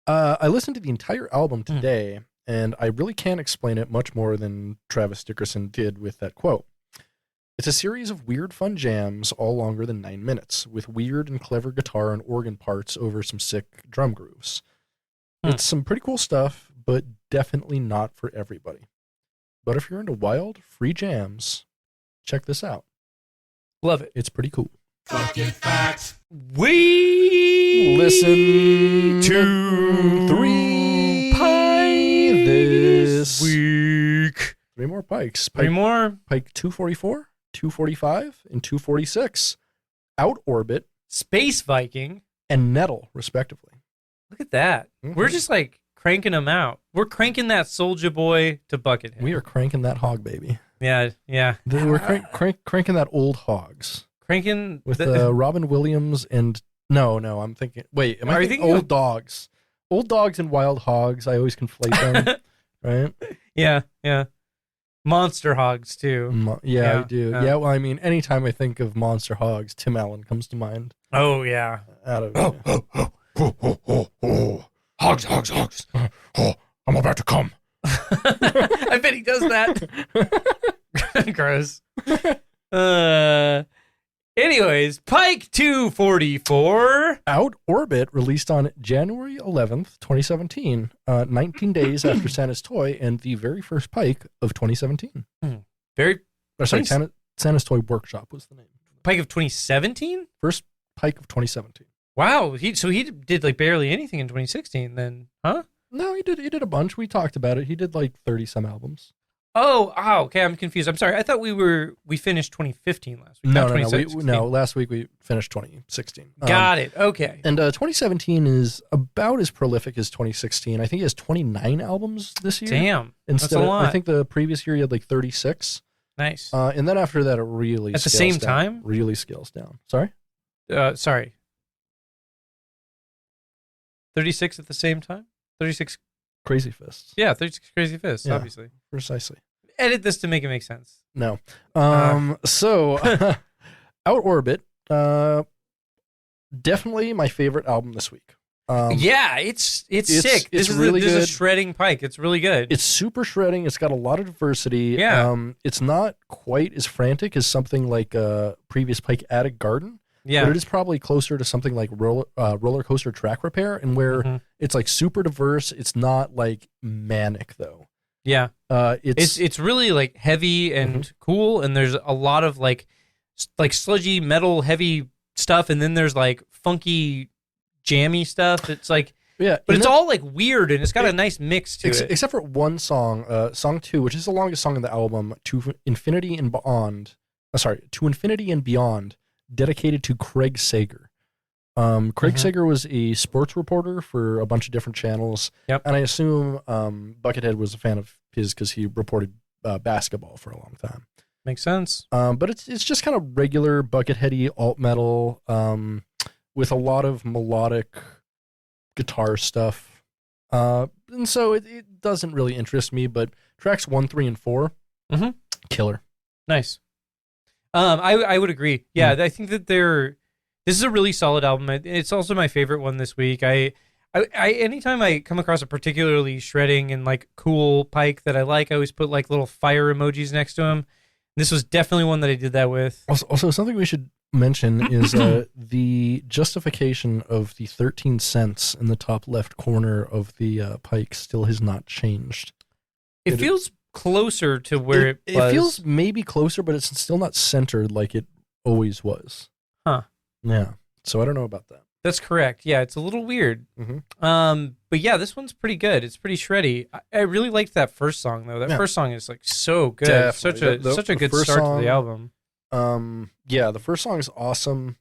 I listened to the entire album today, and I really can't explain it much more than Travis Dickerson did with that quote. It's a series of weird, fun jams, all longer than 9 minutes, with weird and clever guitar and organ parts over some sick drum grooves. It's some pretty cool stuff, but definitely not for everybody. But if you're into wild, free jams, check this out. Love it. It's pretty cool. Bucket Facts. We listen to 3 Pie this week. 3 more Pikes. Three more. Pike 244, 245, and 246. Out Orbit, Space Viking, and Nettle, respectively. Look at that. Mm-hmm. We're just like cranking them out. We're cranking that Soulja Boy to Buckethead. We are cranking that hog, baby. Yeah. We're cranking that old hogs. Cranking with Robin Williams and no, I'm thinking. Wait, am I thinking old dogs? Old dogs and wild hogs. I always conflate them, right? Yeah. Monster hogs too. I do. Yeah. Well, I mean, anytime I think of monster hogs, Tim Allen comes to mind. Oh yeah. Hogs. Oh, I'm about to come. I bet he does that. Gross. Anyways, Pike 244. Out Orbit released on January 11th, 2017, 19 days after Santa's Toy and the very first Pike of 2017. Santa's Toy Workshop was the name. Pike of 2017? First Pike of 2017. Wow, he did like barely anything in 2016 then, huh? No, he did a bunch. We talked about it. He did like 30 some albums. Oh, okay. I'm confused. I'm sorry. I thought we finished 2015 last week. No. Last week we finished 2016. Got it. Okay. And 2017 is about as prolific as 2016. I think he has 29 albums this year. Damn, that's a lot. I think the previous year he had like 36. Nice. And then after that, it really at the same time really scales down. Sorry. 36 at the same time. 36 Crazy Fists. Yeah, 36 Crazy Fists, obviously. Precisely. Edit this to make it make sense. No. So, Out Orbit, definitely my favorite album this week. It's sick. It's really good. This is a shredding Pike. It's really good. It's super shredding. It's got a lot of diversity. Yeah. It's not quite as frantic as something like previous Pike Attic Garden. Yeah. But it is probably closer to something like Roller Coaster Track Repair, and where it's like super diverse. It's not like manic though. Yeah. It's really like heavy and cool, and there's a lot of like sludgy metal heavy stuff, and then there's like funky jammy stuff. It's like but it's all like weird, and it's got a nice mix to it. Except for one song, song 2, which is the longest song in the album, To Infinity and Beyond. Dedicated to Craig Sager. Craig Sager was a sports reporter for a bunch of different channels. Yep. And I assume Buckethead was a fan of his because he reported basketball for a long time. Makes sense. But it's just kind of regular Bucketheady alt metal with a lot of melodic guitar stuff. And so it doesn't really interest me, but tracks 1, 3, and 4, killer. Nice. I would agree. Yeah, I think that this is a really solid album. It's also my favorite one this week. I anytime I come across a particularly shredding and like cool Pike that I like, I always put like little fire emojis next to him. This was definitely one that I did that with. Also something we should mention is the justification of the 13 cents in the top left corner of the Pike still has not changed. It feels closer to where it was. It feels maybe closer, but it's still not centered like it always was. Huh. Yeah. So I don't know about that. That's correct. Yeah, it's a little weird. But yeah, this one's pretty good. It's pretty shreddy. I really liked that first song though. That first song is like so good. Such a good start to the album. Yeah, the first song is awesome.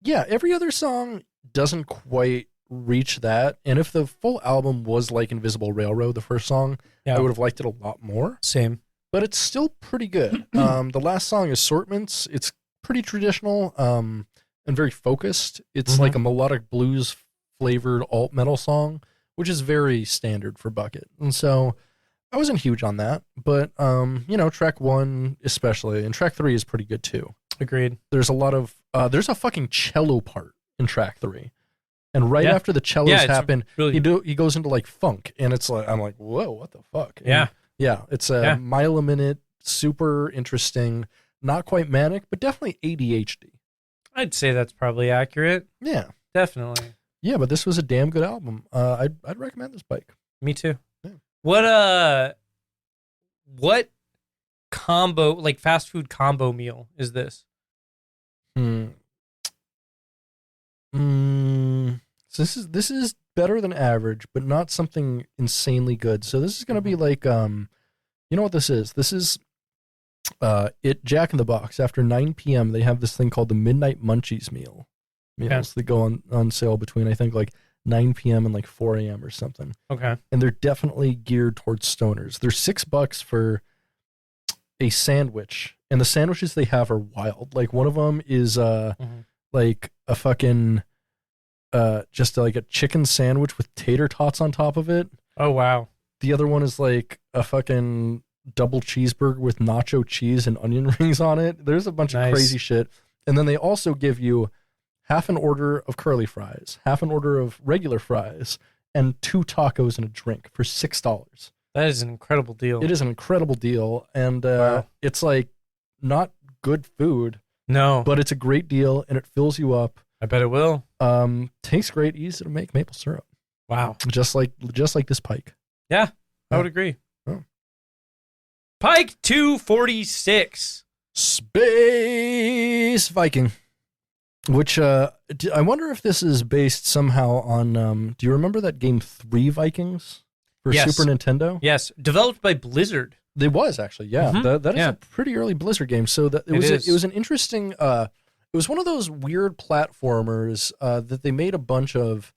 Yeah, every other song doesn't quite reach that. And if the full album was like Invisible Railroad, the first song, I would have liked it a lot more. Same. But it's still pretty good. The last song, Assortments, it's pretty traditional and very focused. It's like a melodic blues flavored alt metal song, which is very standard for Bucket. And so I wasn't huge on that, but track 1 especially, and track 3 is pretty good too. Agreed. There's a lot of there's a fucking cello part in track 3. And right after the cellos happen, really... he goes into like funk, and it's like I'm like, whoa, what the fuck? And yeah, it's a mile a minute, super interesting, not quite manic, but definitely ADHD. I'd say that's probably accurate. Yeah, definitely. Yeah, but this was a damn good album. I'd recommend this bike. Me too. Yeah. What combo, like fast food combo meal is this? So this is better than average, but not something insanely good. So this is gonna be like you know what this is? This is Jack in the Box. After 9 p.m. they have this thing called the Midnight Munchies Meal. Meals that go on sale between I think like 9 p.m. and like 4 a.m. or something. Okay. And they're definitely geared towards stoners. They're $6 for a sandwich, and the sandwiches they have are wild. Like one of them is like a fucking just like a chicken sandwich with tater tots on top of it. Oh wow. The other one is like a fucking double cheeseburger with nacho cheese and onion rings on it. There's a bunch of crazy shit. And then they also give you half an order of curly fries, half an order of regular fries, and 2 tacos and a drink for $6. That is an incredible deal. It is an incredible deal, and it's like not good food. No, but it's a great deal, and it fills you up. I bet it will. Tastes great, easy to make maple syrup. Wow, just like this Pike. Yeah, I would agree. Oh. Pike 246, Space Viking. Which, I wonder if this is based somehow on, do you remember that game 3 Vikings for Super Nintendo? Yes, developed by Blizzard. It was actually, yeah. Mm-hmm. That is a pretty early Blizzard game. So it was an interesting, it was one of those weird platformers that they made a bunch of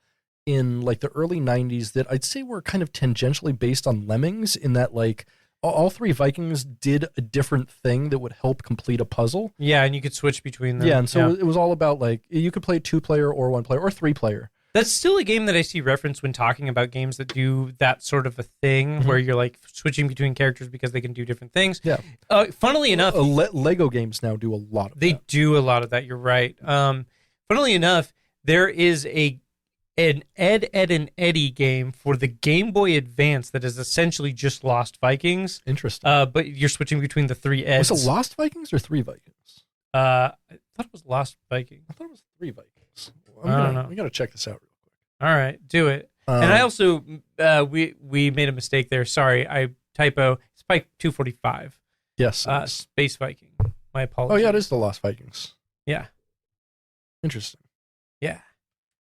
in like the early 90s that I'd say were kind of tangentially based on Lemmings in that like, all 3 Vikings did a different thing that would help complete a puzzle. Yeah, and you could switch between them. Yeah, and so it was all about like you could play 2-player or 1-player or 3-player. That's still a game that I see referenced when talking about games that do that sort of a thing where you're like switching between characters because they can do different things. Yeah. Funnily enough, Lego games now do a lot of that. They do a lot of that. You're right. Funnily enough, there is an Ed, and Eddie game for the Game Boy Advance that is essentially just Lost Vikings. Interesting. But you're switching between the 3 Eds. Was it Lost Vikings or 3 Vikings? I thought it was Lost Vikings. I thought it was 3 Vikings. I don't know. We got to check this out real quick. All right, do it. And I also, we made a mistake there. Sorry, I typo. It's Pike 245. Yes. Space Viking. My apologies. Oh, yeah, it is the Lost Vikings. Yeah. Interesting. Yeah.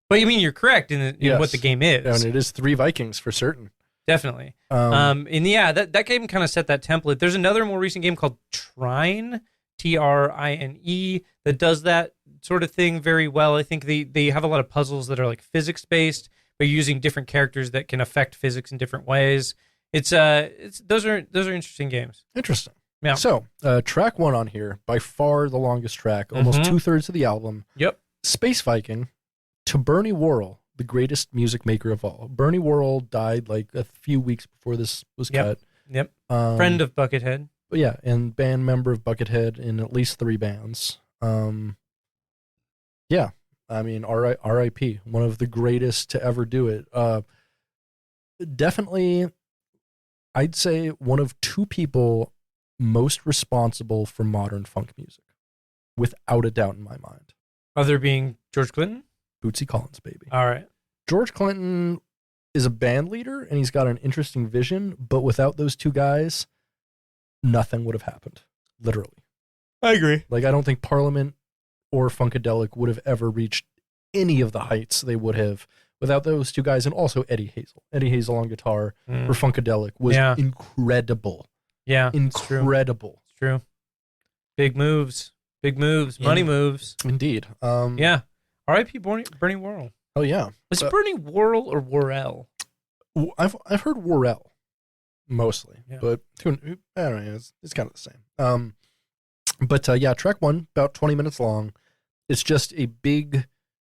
But you mean you're correct in what the game is. Yeah, and it is 3 Vikings for certain. Definitely. And yeah, that game kind of set that template. There's another more recent game called Trine, Trine, that does that sort of thing very well. I think they have a lot of puzzles that are like physics based, but using different characters that can affect physics in different ways. It's those are interesting games. Interesting. Yeah. So track 1 on here, by far the longest track, almost 2/3 of the album. Yep. Space Viking. To Bernie Worrell, the greatest music maker of all. Bernie Worrell died like a few weeks before this was cut. Yep. Friend of Buckethead. But yeah, and band member of Buckethead in at least 3 bands. Yeah, I mean, R.I.P. One of the greatest to ever do it. Definitely, I'd say one of 2 people most responsible for modern funk music, without a doubt in my mind. Other being George Clinton? Bootsy Collins, baby. All right. George Clinton is a band leader, and he's got an interesting vision, but without those 2 guys, nothing would have happened, literally. I agree. Like, I don't think Parliament or Funkadelic would have ever reached any of the heights they would have without those 2 guys, and also Eddie Hazel. Eddie Hazel on guitar for Funkadelic was incredible. Yeah, incredible. It's true. Big moves. Money moves. Indeed. Yeah. R.I.P. Bernie Worrell. Oh yeah. Was it Bernie Worrell or Worrell? I've heard Worrell mostly, but I don't know. It's kind of the same. But yeah, track 1 about 20 minutes long. It's just a big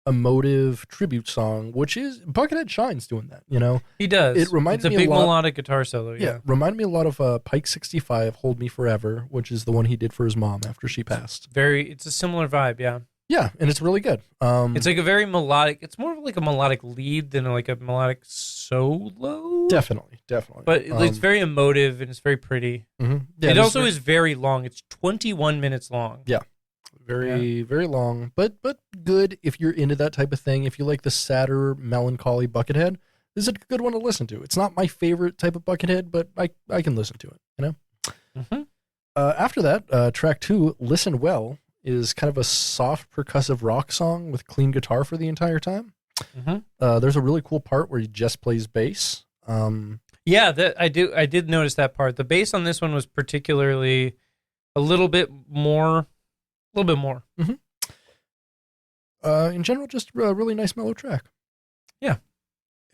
emotive tribute song, which is Buckethead shines doing that. You know, he does. It reminds me a big a lot, melodic guitar solo. Yeah, reminded me a lot of Pikes 65, "Hold Me Forever," which is the one he did for his mom after she passed. It's a similar vibe. Yeah. Yeah, and it's really good. It's like a very melodic. It's more of like a melodic lead than like a melodic solo. Definitely. But it's very emotive and it's very pretty. Mm-hmm. Yeah, it also is very long. It's 21 minutes long. Yeah, very long, but good if you're into that type of thing. If you like the sadder, melancholy Buckethead, this is a good one to listen to. It's not my favorite type of Buckethead, but I can listen to it. You know. Mm-hmm. After that, track 2, "Listen Well," is kind of a soft percussive rock song with clean guitar for the entire time. Mm-hmm. There's a really cool part where he just plays bass. Yeah, I did notice that part. The bass on this one was particularly a little bit more. Mm-hmm. In general, just a really nice mellow track. Yeah.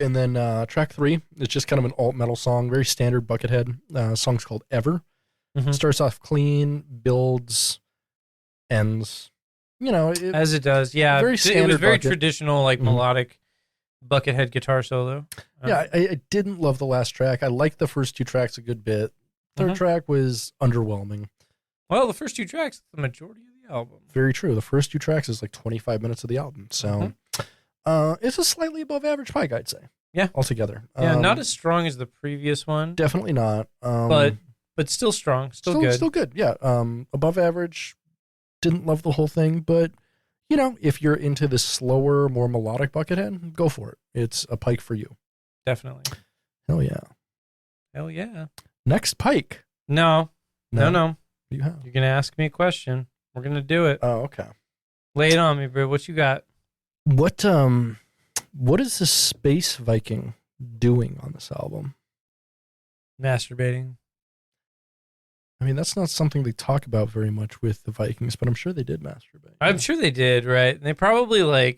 And then track 3 is just kind of an alt metal song, very standard Buckethead. Song's called "Ever." Mm-hmm. Starts off clean, builds, ends. You know, as it does. Yeah, very standard. It was very Bucket. traditional, like melodic Buckethead guitar solo. Yeah, I didn't love the last track. I liked the first 2 tracks a good bit. Third track was underwhelming. Well, the first 2 tracks, the majority of the album. Very true. The first 2 tracks is like 25 minutes of the album. So it's a slightly above average Pike, I'd say. Yeah. Altogether. Yeah, not as strong as the previous one. Definitely not. But still strong. Still good. Still good, yeah. Above average. Didn't love the whole thing, but, you know, if you're into the slower, more melodic Buckethead, go for it. It's a Pike for you. Definitely. Hell yeah. Hell yeah. Next Pike. No. What do you have? You're going to ask me a question. We're going to do it. Oh, okay. Lay it on me, bro. What you got? What is the Space Viking doing on this album? Masturbating. I mean, that's not something they talk about very much with the Vikings, but I'm sure they did masturbate. I'm sure they did, right? And they probably were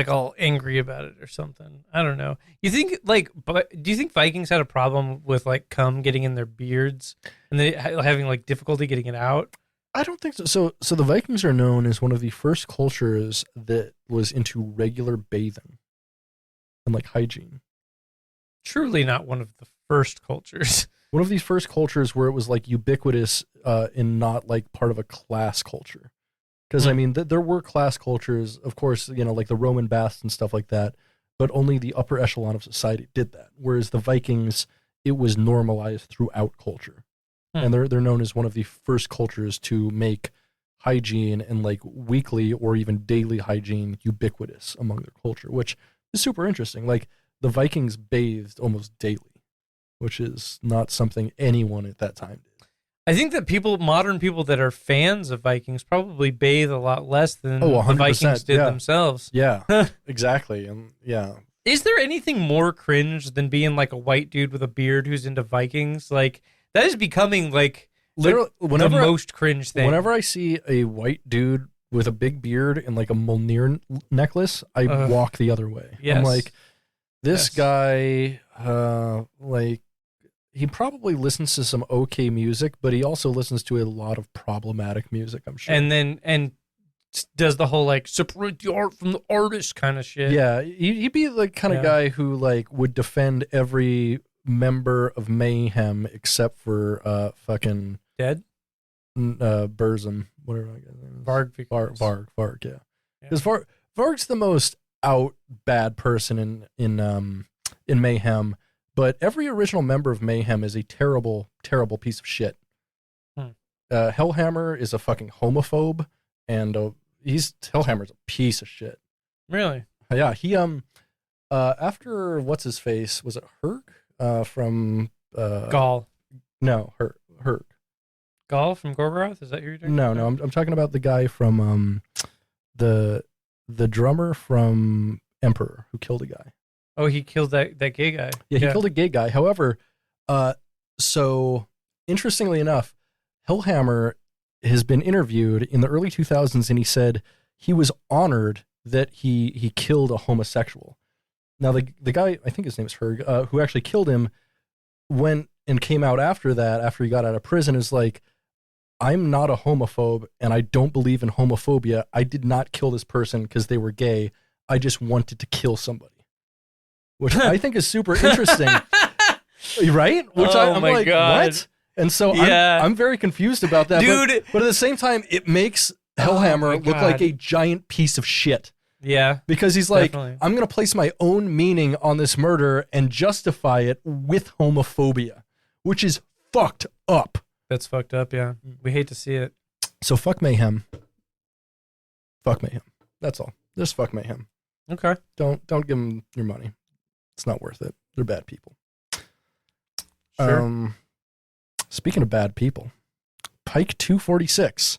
all angry about it or something. I don't know. You think do you think Vikings had a problem with cum getting in their beards and they having difficulty getting it out? I don't think so. So the Vikings are known as one of the first cultures that was into regular bathing and hygiene. Truly not one of the first cultures. One of these first cultures where it was ubiquitous and not part of a class culture. Because, I mean, there were class cultures, of course, like the Roman baths and stuff like that, but only the upper echelon of society did that. Whereas the Vikings, it was normalized throughout culture. And they're known as one of the first cultures to make hygiene and weekly or even daily hygiene ubiquitous among their culture, which is super interesting. The Vikings bathed almost daily, which is not something anyone at that time did. I think that modern people that are fans of Vikings probably bathe a lot less than the Vikings did themselves. Yeah, exactly. And yeah. Is there anything more cringe than being a white dude with a beard who's into Vikings? That is becoming literally the most cringe thing. Whenever I see a white dude with a big beard and a Mjolnir necklace, I walk the other way. Yes. I'm this guy, he probably listens to some okay music, but he also listens to a lot of problematic music, I'm sure. And does the whole separate the art from the artist kind of shit. Yeah, he'd be the kind of guy who would defend every member of Mayhem except for fucking Dead? Burzum, whatever I guess. Varg, yeah. Because Varg's the most out bad person in Mayhem. But every original member of Mayhem is a terrible, terrible piece of shit. Hellhammer is a fucking homophobe, and Hellhammer's a piece of shit. Really? Yeah, he after what's his face, was it Herc from Gall? No, Herc. Gall from Gorgoroth? Is that who you're talking about? No, I'm talking about the guy from the drummer from Emperor who killed a guy. Oh, he killed that gay guy. Yeah, he killed a gay guy. However, so interestingly enough, Hellhammer has been interviewed in the early 2000s, and he said he was honored that he killed a homosexual. Now, the guy, I think his name is Herg, who actually killed him, went and came out after that, after he got out of prison, is like, I'm not a homophobe, and I don't believe in homophobia. I did not kill this person because they were gay. I just wanted to kill somebody, which I think is super interesting, right? Which I'm like, God. What? And so I'm very confused about that, dude. But at the same time, it makes Hellhammer look like a giant piece of shit. Yeah, because he's like, definitely. I'm going to place my own meaning on this murder and justify it with homophobia, which is fucked up. That's fucked up, yeah. We hate to see it. So fuck Mayhem. Fuck Mayhem. That's all. Just fuck Mayhem. Okay. Don't give them your money. It's not worth it. They're bad people. Sure. Speaking of bad people, Pike 246,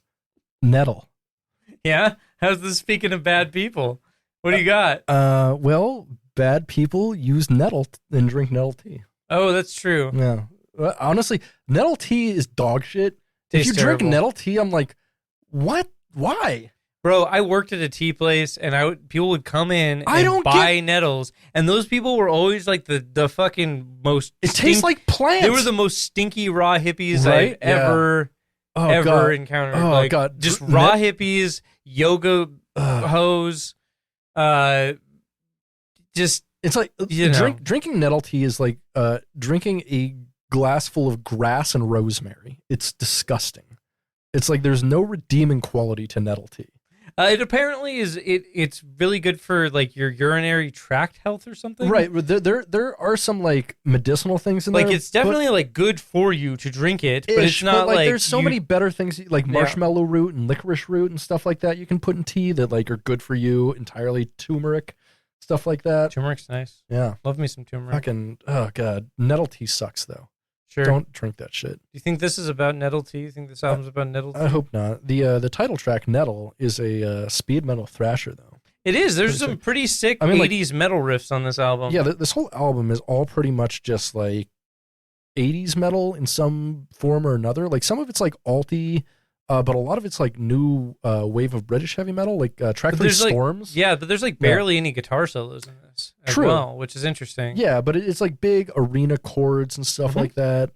Nettle. Yeah? How's this speaking of bad people? What do you got? Well, bad people use Nettle and drink Nettle tea. Oh, that's true. Yeah. Honestly, Nettle tea is dog shit. Tastes if you terrible. drink Nettle tea, I'm like, what? Why? Bro, I worked at a tea place, and people would come in and buy Nettles, and those people were always like the fucking most. It tastes like plants. They were the most stinky raw hippies I've ever encountered. Oh like, God, just raw hippies, yoga hose, just. It's like drinking Nettle tea is like drinking a glass full of grass and rosemary. It's disgusting. It's like there's no redeeming quality to Nettle tea. It apparently is. It's really good for like your urinary tract health or something. Right. There are some like medicinal things in there. Like it's definitely like good for you to drink it, but it's not like there's so many better things like marshmallow root and licorice root and stuff like that you can put in tea that like are good for you entirely. Turmeric. Stuff like that. Turmeric's nice. Yeah. Love me some turmeric. Fucking, oh God. Nettle tea sucks, though. Sure. Don't drink that shit. Do you think this is about Nettle tea? You think this album's about Nettle tea? I hope not. The title track, Nettle, is a speed metal thrasher, though. It is. There's some pretty sick 80s metal riffs on this album. Yeah, this whole album is all pretty much just like 80s metal in some form or another. Like some of it's like alty, but a lot of it's like new wave of British heavy metal, like track 3 Storms. Yeah, but there's like barely any guitar solos in this as well, which is interesting. Yeah, but it's like big arena chords and stuff like that.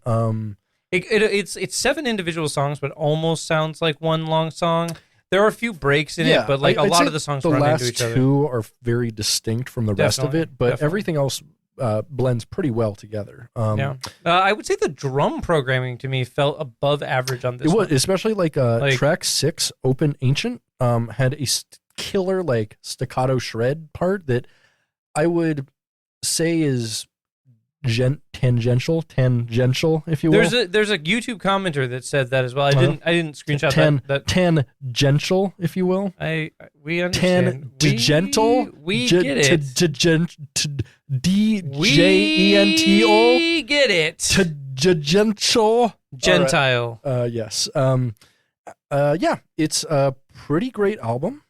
It's 7 individual songs, but almost sounds like one long song. There are a few breaks in it, but like I'd lot of the songs run into each other. The last 2 are very distinct from the rest of it, but everything else blends pretty well together. I would say the drum programming to me felt above average on this. It was, especially like track 6, Open Ancient, had a killer like staccato shred part that I would say is tangential, if you will. There's a YouTube commenter that said that as well. I didn't screenshot that. Tangential, if you will. We understand. Tangential. We get it. D-J-E-N-T-O. We get it. Tangential. Gentile. Yes. Yeah, it's a pretty great album.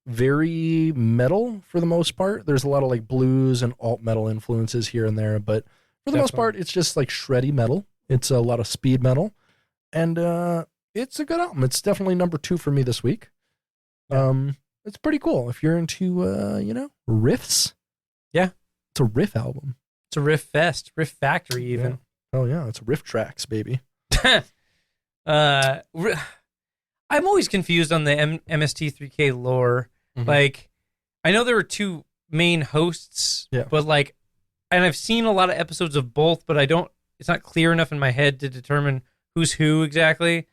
Very metal for the most part. There's a lot of like blues and alt metal influences here and there, but for the most part, it's just like shreddy metal. It's a lot of speed metal, and it's a good album. It's definitely number 2 for me this week. It's pretty cool if you're into riffs. Yeah, it's a riff album. It's a riff fest, riff factory even. Yeah. Oh yeah, it's riff tracks, baby. I'm always confused on the MST3K lore. Mm-hmm. Like, I know there were 2 main hosts, but like, and I've seen a lot of episodes of both, but it's not clear enough in my head to determine who's who exactly.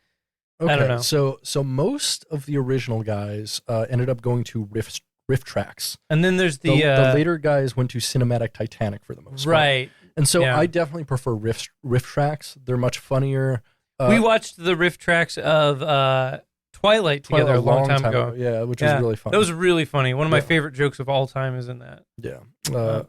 Okay, I don't know. So most of the original guys ended up going to riff tracks. And then there's the later guys went to Cinematic Titanic for the most part. Right. And so I definitely prefer riff tracks. They're much funnier. We watched the riff tracks of Twilight together a long time ago. Yeah, which was really fun. That was really funny. One of my favorite jokes of all time is in that. Yeah.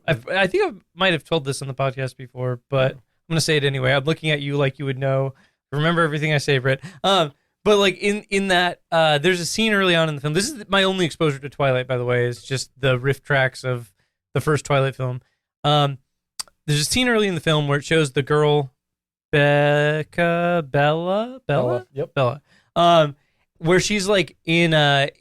I think I might have told this on the podcast before, but I'm going to say it anyway. I'm looking at you like you would know. Remember everything I say, Britt. But like in that, there's a scene early on in the film. This is my only exposure to Twilight, by the way, is just the riff tracks of the first Twilight film. There's a scene early in the film where it shows the girl Bella. Yep. Bella. Where she's like in a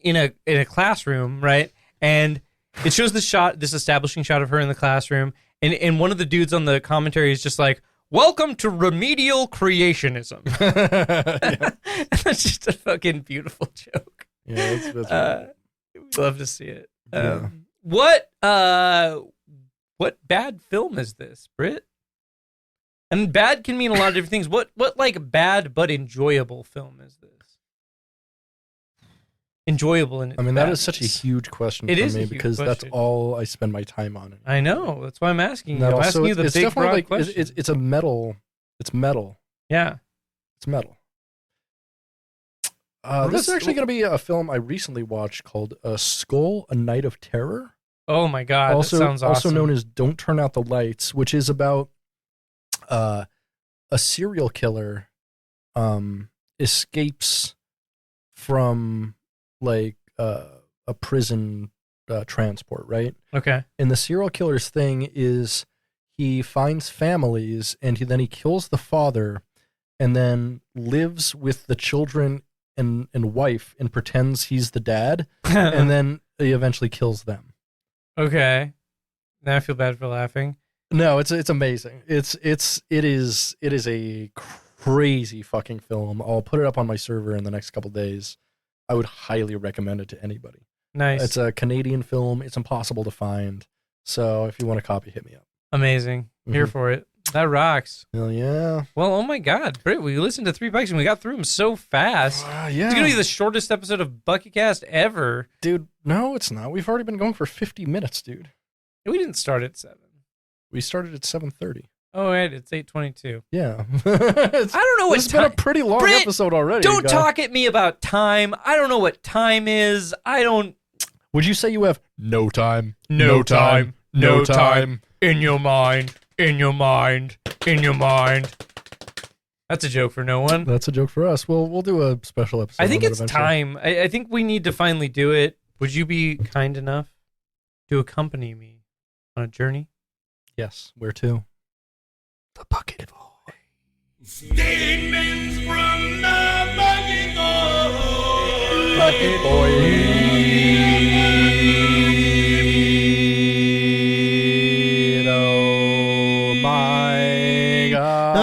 classroom, right? And it shows this establishing shot of her in the classroom, and one of the dudes on the commentary is just like, "Welcome to remedial creationism." That's just a fucking beautiful joke. Yeah, that's we'd love to see it. Yeah. What bad film is this, Britt? And bad can mean a lot of different things. What like bad but enjoyable film is this? Enjoyable in its that is such a huge question for me because that's all I spend my time on. I know. That's why I'm asking you. I'm asking you the big broad question. It's a metal. It's metal. Yeah. It's metal. This is actually going to be a film I recently watched called Skull, A Night of Terror. Oh my God, that sounds awesome. Also known as Don't Turn Out the Lights, which is about a serial killer escapes from like a prison transport, right? Okay. And the serial killer's thing is he finds families and then he kills the father and then lives with the children and wife and pretends he's the dad and then he eventually kills them. Okay. Now I feel bad for laughing. No, it's amazing. It is a crazy fucking film. I'll put it up on my server in the next couple days. I would highly recommend it to anybody. Nice. It's a Canadian film. It's impossible to find. So if you want a copy, hit me up. Amazing. Here for it. That rocks. Hell yeah. Well, oh my God, Britt, we listened to 3 Pikes and we got through them so fast. Yeah. It's going to be the shortest episode of Bucketcast ever. Dude, no, it's not. We've already been going for 50 minutes, dude. We didn't start at 7. We started at 7:30. Oh, right. It's 8:22. Yeah. I don't know what It's been a pretty long episode already. Don't talk at me about time. I don't know what time is. Would you say you have no time? No time. No time. In your mind. In your mind. In your mind. That's a joke for no one. That's a joke for us. We'll do a special episode. I think it's time. I think we need to finally do it. Would you be kind enough to accompany me on a journey? Yes. Where to? The Bucket Boy. Statements from the Bucket Boy. Bucket Boy. Oh my God.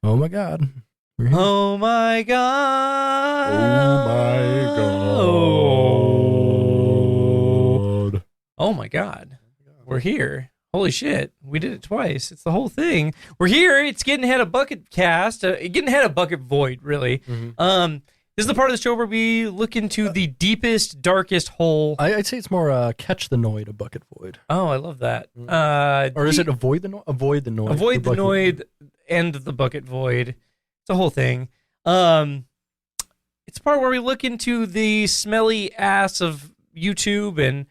Oh my God. Oh my God. Oh my God. Oh my God. We're here. Holy shit. We did it twice. It's the whole thing. We're here. It's Getting Ahead of Bucketcast. Getting Ahead of Bucket Void, really. Mm-hmm. This is the part of the show where we look into the deepest, darkest hole. I'd say it's more Catch the Noid, a Bucket Void. Oh, I love that. Or is it Avoid the Noid? Avoid the Noid. Avoid the Noid and the Bucket Void. It's a whole thing. It's a part where we look into the smelly ass of YouTube and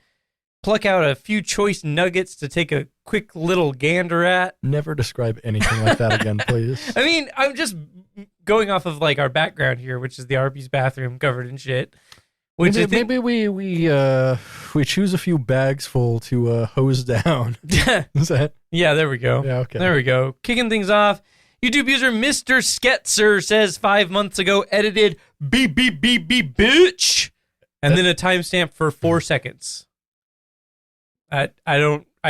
pluck out a few choice nuggets to take a quick little gander at. Never describe anything like that again, please. I mean, I'm just going off of like our background here, which is the Arby's bathroom covered in shit. Which maybe we choose a few bags full to hose down. Is that? Yeah, there we go. Yeah, okay. There we go. Kicking things off. YouTube user Mr. Spenser says 5 months ago edited beep beep beep beep bitch, and then a timestamp for 4 seconds. I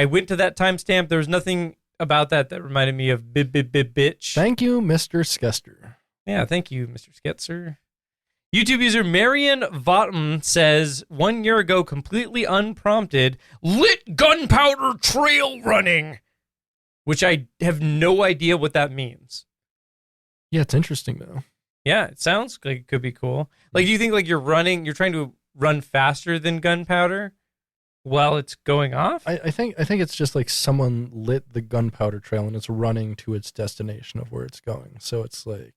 went to that timestamp. There was nothing about that reminded me of bib bib bib bitch. Thank you, Mr. Skester. Yeah, thank you, Mr. Sketzer. YouTube user Marion Votten says 1 year ago, completely unprompted, lit gunpowder trail running, which I have no idea what that means. Yeah, it's interesting though. Yeah, it sounds like it could be cool. Like, do you think like you're trying to run faster than gunpowder while it's going off? I think it's just like someone lit the gunpowder trail and it's running to its destination of where it's going. So it's like,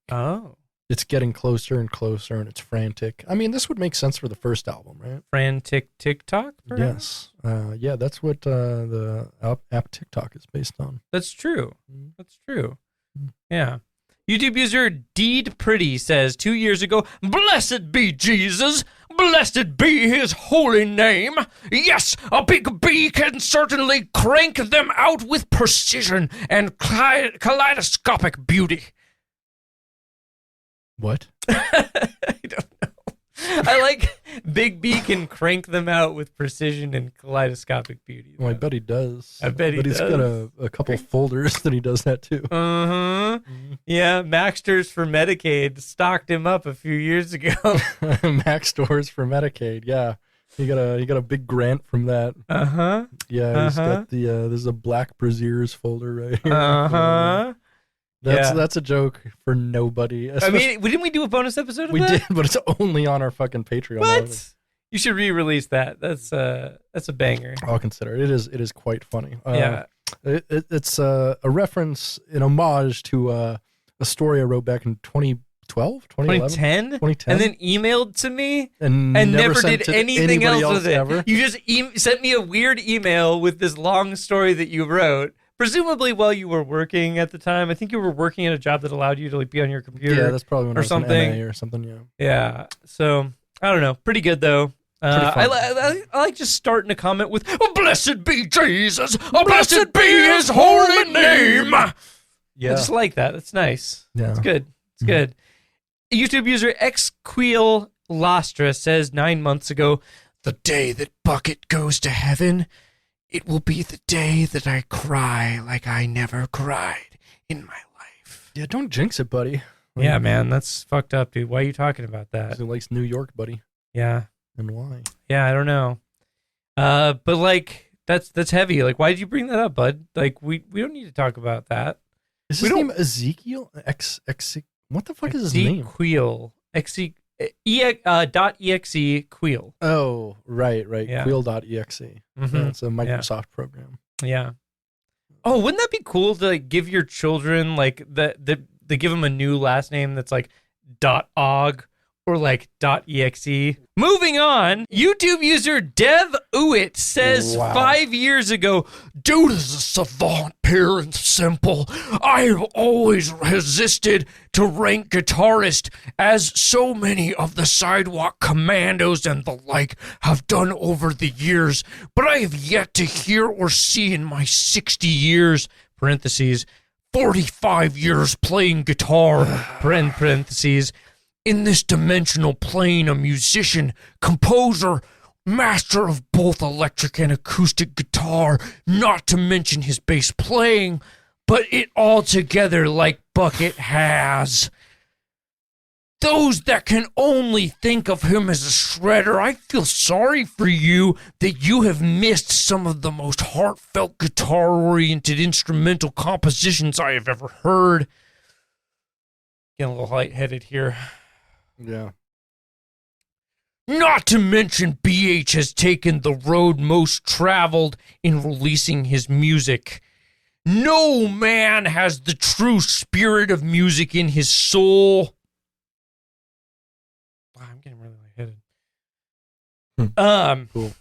it's getting closer and closer and it's frantic. I mean, this would make sense for the first album, right? Frantic TikTok, perhaps? Yes. Yeah, that's what the app TikTok is based on. That's true. That's true. Yeah. YouTube user Deed Pretty says 2 years ago, blessed be Jesus, Blessed be his holy name. Yes, a big bee can certainly crank them out with precision and kaleidoscopic beauty. What? I don't know. I like Big B can crank them out with precision and kaleidoscopic beauty. Well, I bet he does. I bet he does. But he's got a couple folders that he does that too. Yeah, Maxsters for Medicaid stocked him up a few years ago. Max stores for Medicaid. Yeah, he got a big grant from that. Yeah, he's got the there's a Black Braziers folder right here. That's a joke for nobody. I mean, didn't we do a bonus episode of that? We did, but it's only on our fucking Patreon. What? You should re-release that. That's a banger. I'll consider it. It is quite funny. Yeah. It's a reference, an homage to a story I wrote back in 2012, 2010, and then emailed to me and never did anything else with it. Ever. You just sent me a weird email with this long story that you wrote. Presumably while you were working at the time. I think you were working at a job that allowed you to like be on your computer. Yeah, that's probably when I was something. in MA or something, yeah. Yeah. So, I don't know. Pretty good, though. I like just starting a comment with, oh, blessed be Jesus. Oh, blessed be his holy name. Yeah. I just like that. That's nice. Yeah. It's good. It's good. YouTube user Xqueel Lastra says 9 months ago, the day that Bucket goes to heaven, it will be the day that I cry like I never cried in my life. Yeah, don't jinx it, buddy. Yeah, man, that's fucked up, dude. Why are you talking about that? He likes New York, buddy. Yeah. And why? Yeah, I don't know. But like that's heavy. Like, why did you bring that up, bud? Like, we don't need to talk about that. Is his name Ezekiel? What the fuck is his name? Queel. .exe Queel. Oh, right. Yeah. Queel.exe. It's a Microsoft program. Yeah. Oh, wouldn't that be cool to like give your children like they give them a new last name that's like .og or like .exe. Moving on, YouTube user Dev Uit says 5 years ago, dude is a savant, pure and simple. I've always resisted to rank guitarist as so many of the Sidewalk Commandos and the like have done over the years, but I have yet to hear or see in my 60 years, parentheses, 45 years playing guitar, parentheses, in this dimensional plane, a musician, composer, master of both electric and acoustic guitar, not to mention his bass playing, but it all together like Bucket has. Those that can only think of him as a shredder, I feel sorry for you that you have missed some of the most heartfelt guitar-oriented instrumental compositions I have ever heard. Getting a little lightheaded here. Yeah. Not to mention BH has taken the road most traveled in releasing his music. No man has the true spirit of music in his soul. Wow, I'm getting really lightheaded. Cool.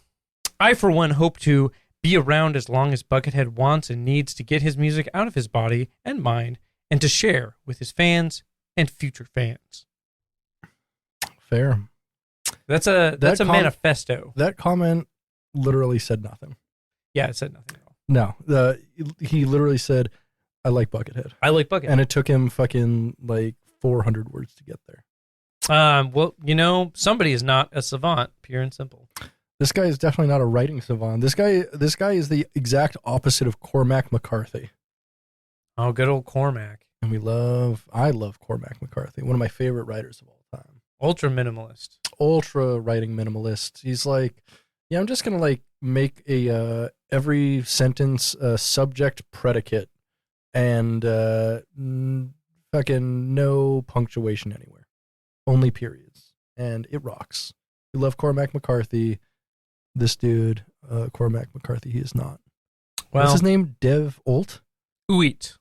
I, for one, hope to be around as long as Buckethead wants and needs to get his music out of his body and mind and to share with his fans and future fans. Fair. That's a manifesto. That comment literally said nothing. Yeah, it said nothing at all. No, he literally said, "I like Buckethead." I like Buckethead, and it took him fucking like 400 words to get there. Well, you know, somebody is not a savant, pure and simple. This guy is definitely not a writing savant. This guy is the exact opposite of Cormac McCarthy. Oh, good old Cormac. And I love Cormac McCarthy, one of my favorite writers of all time. Ultra minimalist. Ultra writing minimalist. He's like, yeah, I'm just gonna like make a every sentence a subject predicate and fucking no punctuation anywhere, only periods, and it rocks. We love Cormac McCarthy. This dude, Cormac McCarthy, he is not. What's his name? Dev Olt? Uit.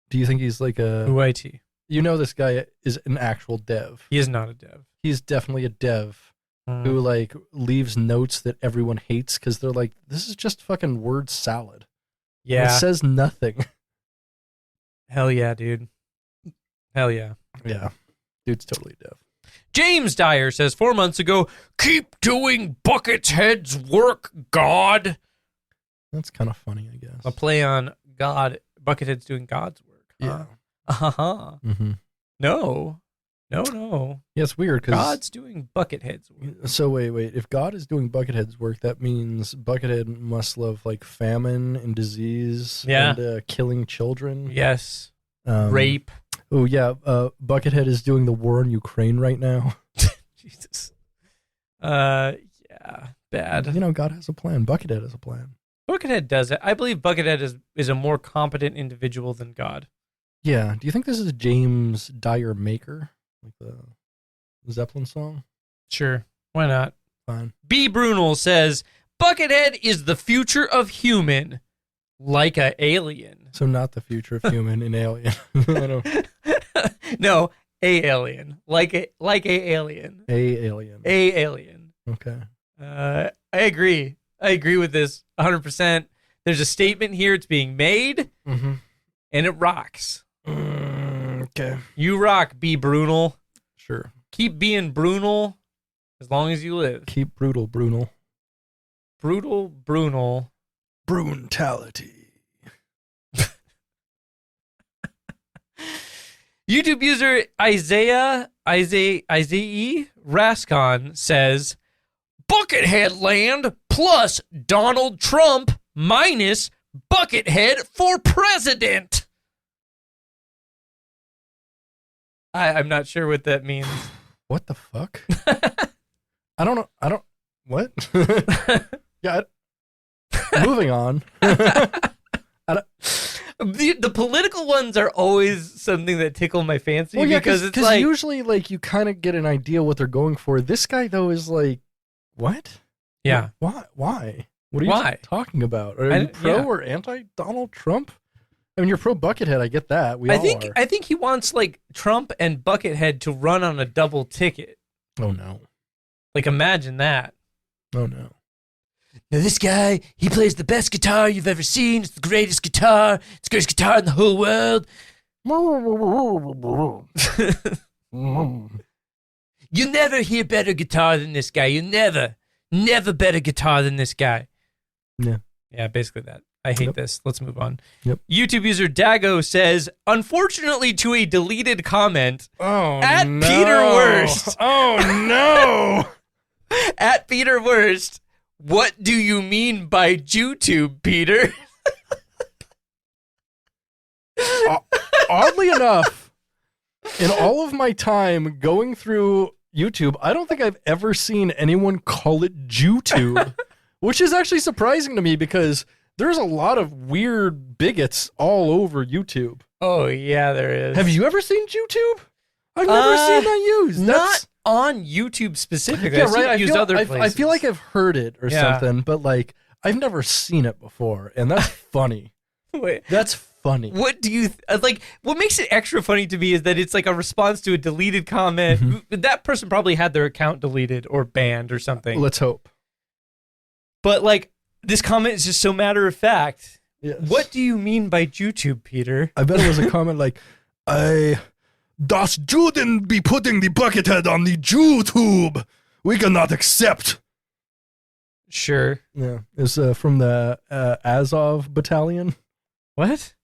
Do you think he's like a UIT? You know this guy is an actual dev. He is not a dev. He's definitely a dev who like leaves notes that everyone hates because they're like, this is just fucking word salad. Yeah. And it says nothing. Hell yeah, dude. Hell yeah. Yeah. Dude's totally a dev. James Dyer says 4 months ago, keep doing Buckethead's work, God. That's kind of funny, I guess. A play on God. Buckethead's doing God's work. Yeah. Uh-huh. Mm-hmm. No. Yeah, it's weird because God's doing Buckethead's work. So wait. If God is doing Buckethead's work, that means Buckethead must love like famine and disease and killing children. Yes. Rape. Oh yeah. Buckethead is doing the war in Ukraine right now. Jesus. Yeah. Bad. God has a plan. Buckethead has a plan. Buckethead does it. I believe Buckethead is a more competent individual than God. Yeah. Do you think this is James Dyer Maker? Like the Zeppelin song? Sure. Why not? Fine. B. Brunel says, Buckethead is the future of human, like a alien. So not the future of human in Alien. I don't... No, a alien. Like a alien. A alien. A alien. Okay. I agree. I agree with this 100%. There's a statement here. It's being made, and it rocks. Okay. You rock, B. Brunel. Sure. Keep being Brunel as long as you live. Keep brutal, Brunel. Brutal, Brunel. Brutality. YouTube user Isaiah Rascon says, Buckethead land plus Donald Trump minus Buckethead for president. I'm not sure what that means. What the fuck? I don't know. What? Yeah. Moving on. The political ones are always something that tickle my fancy because it's like usually like you kind of get an idea what they're going for. This guy though is like, what? Yeah. Why? What are you talking about? Are you pro or anti Donald Trump? I mean, you're pro Buckethead. I get that. I think he wants like Trump and Buckethead to run on a double ticket. Oh no! Like imagine that. Oh no! Now this guy, he plays the best guitar you've ever seen. It's the greatest guitar. It's the greatest guitar in the whole world. You never hear better guitar than this guy. You never better guitar than this guy. Yeah, basically that. I hate this. Let's move on. YouTube user Dago says, unfortunately to a deleted comment, at no. Peter Wurst. Oh, no. At Peter Wurst, what do you mean by Jewtube, Peter? Oddly enough, in all of my time going through YouTube, I don't think I've ever seen anyone call it Jewtube, which is actually surprising to me because there's a lot of weird bigots all over YouTube. Oh, yeah, there is. Have you ever seen Jewtube? I've never seen that used. Not on YouTube specifically. Yeah, right. I've used other places. I feel like I've heard it or something, but like I've never seen it before, and that's funny. Wait, that's funny. What do you like? What makes it extra funny to me is that it's like a response to a deleted comment. Mm-hmm. That person probably had their account deleted or banned or something. Let's hope. But like this comment is just so matter of fact. Yes. What do you mean by Jewtube, Peter? I bet it was a comment like, Das Juden be putting the Buckethead on the Jewtube. We cannot accept. Sure. Yeah. It's from the Azov battalion. What?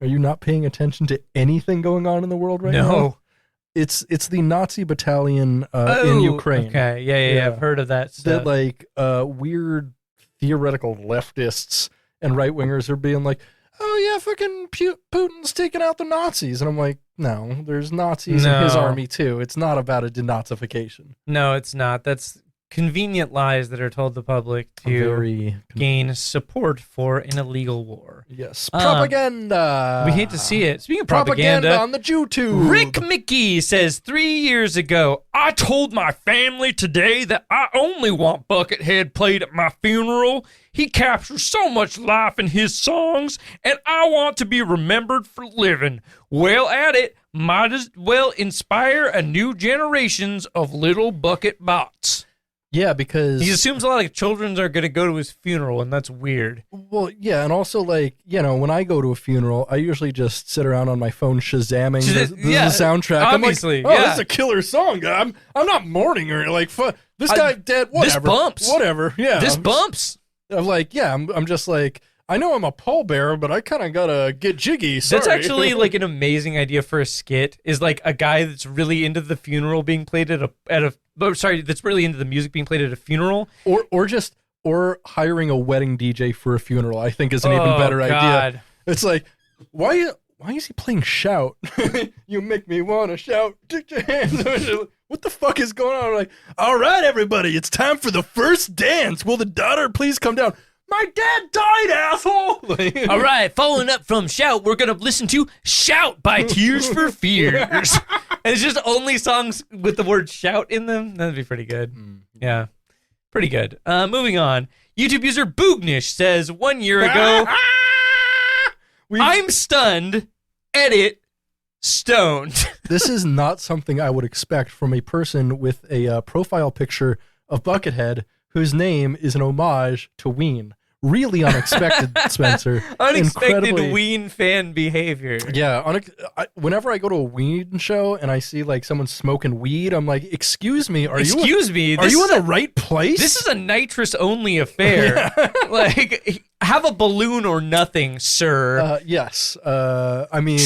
Are you not paying attention to anything going on in the world right now? No. It's the Nazi battalion in Ukraine. Okay. Yeah. I've heard of that stuff. That like weird theoretical leftists and right-wingers are being like, oh yeah, fucking Putin's taking out the Nazis. And I'm like, no, there's Nazis in his army too. It's not about a denazification. No, it's not. That's convenient lies that are told the public to gain support for an illegal war. Yes. Propaganda. We hate to see it. Speaking of propaganda on the Jewtube. Rick McGee says 3 years ago, I told my family today that I only want Buckethead played at my funeral. He captures so much life in his songs, and I want to be remembered for living. Well at it, might as well inspire a new generations of little bucket bots. Yeah, because he assumes a lot of children are going to go to his funeral, and that's weird. Well, yeah, and also, like, you know, when I go to a funeral, I usually just sit around on my phone Shazamming the soundtrack. Obviously, I'm like, this is a killer song. I'm not mourning or like, this guy dead. Whatever. This bumps. Whatever. Yeah. This bumps. I'm like, yeah. I'm just like, I know I'm a pallbearer, but I kind of gotta get jiggy. Sorry. That's actually like an amazing idea for a skit. Is like a guy that's really into the funeral being played that's really into the music being played at a funeral, or hiring a wedding DJ for a funeral. I think is an even better idea. It's like, why is he playing Shout? You make me want to shout. Take your hands. What the fuck is going on? I'm like, all right, everybody, it's time for the first dance. Will the daughter please come down? My dad died, asshole! All right, following up from Shout, we're going to listen to Shout by Tears for Fears. And it's just only songs with the word shout in them. That'd be pretty good. Yeah, pretty good. Moving on. YouTube user Boognish says, 1 year ago, I'm stunned, edit, stoned. This is not something I would expect from a person with a profile picture of Buckethead whose name is an homage to Ween. Really unexpected, Spenser. Unexpected Ween fan behavior. Yeah. Whenever I go to a Ween show and I see like someone smoking weed, I'm like, excuse me, are you in the right place? This is a nitrous-only affair. Yeah. Like, have a balloon or nothing, sir. Yes. I mean,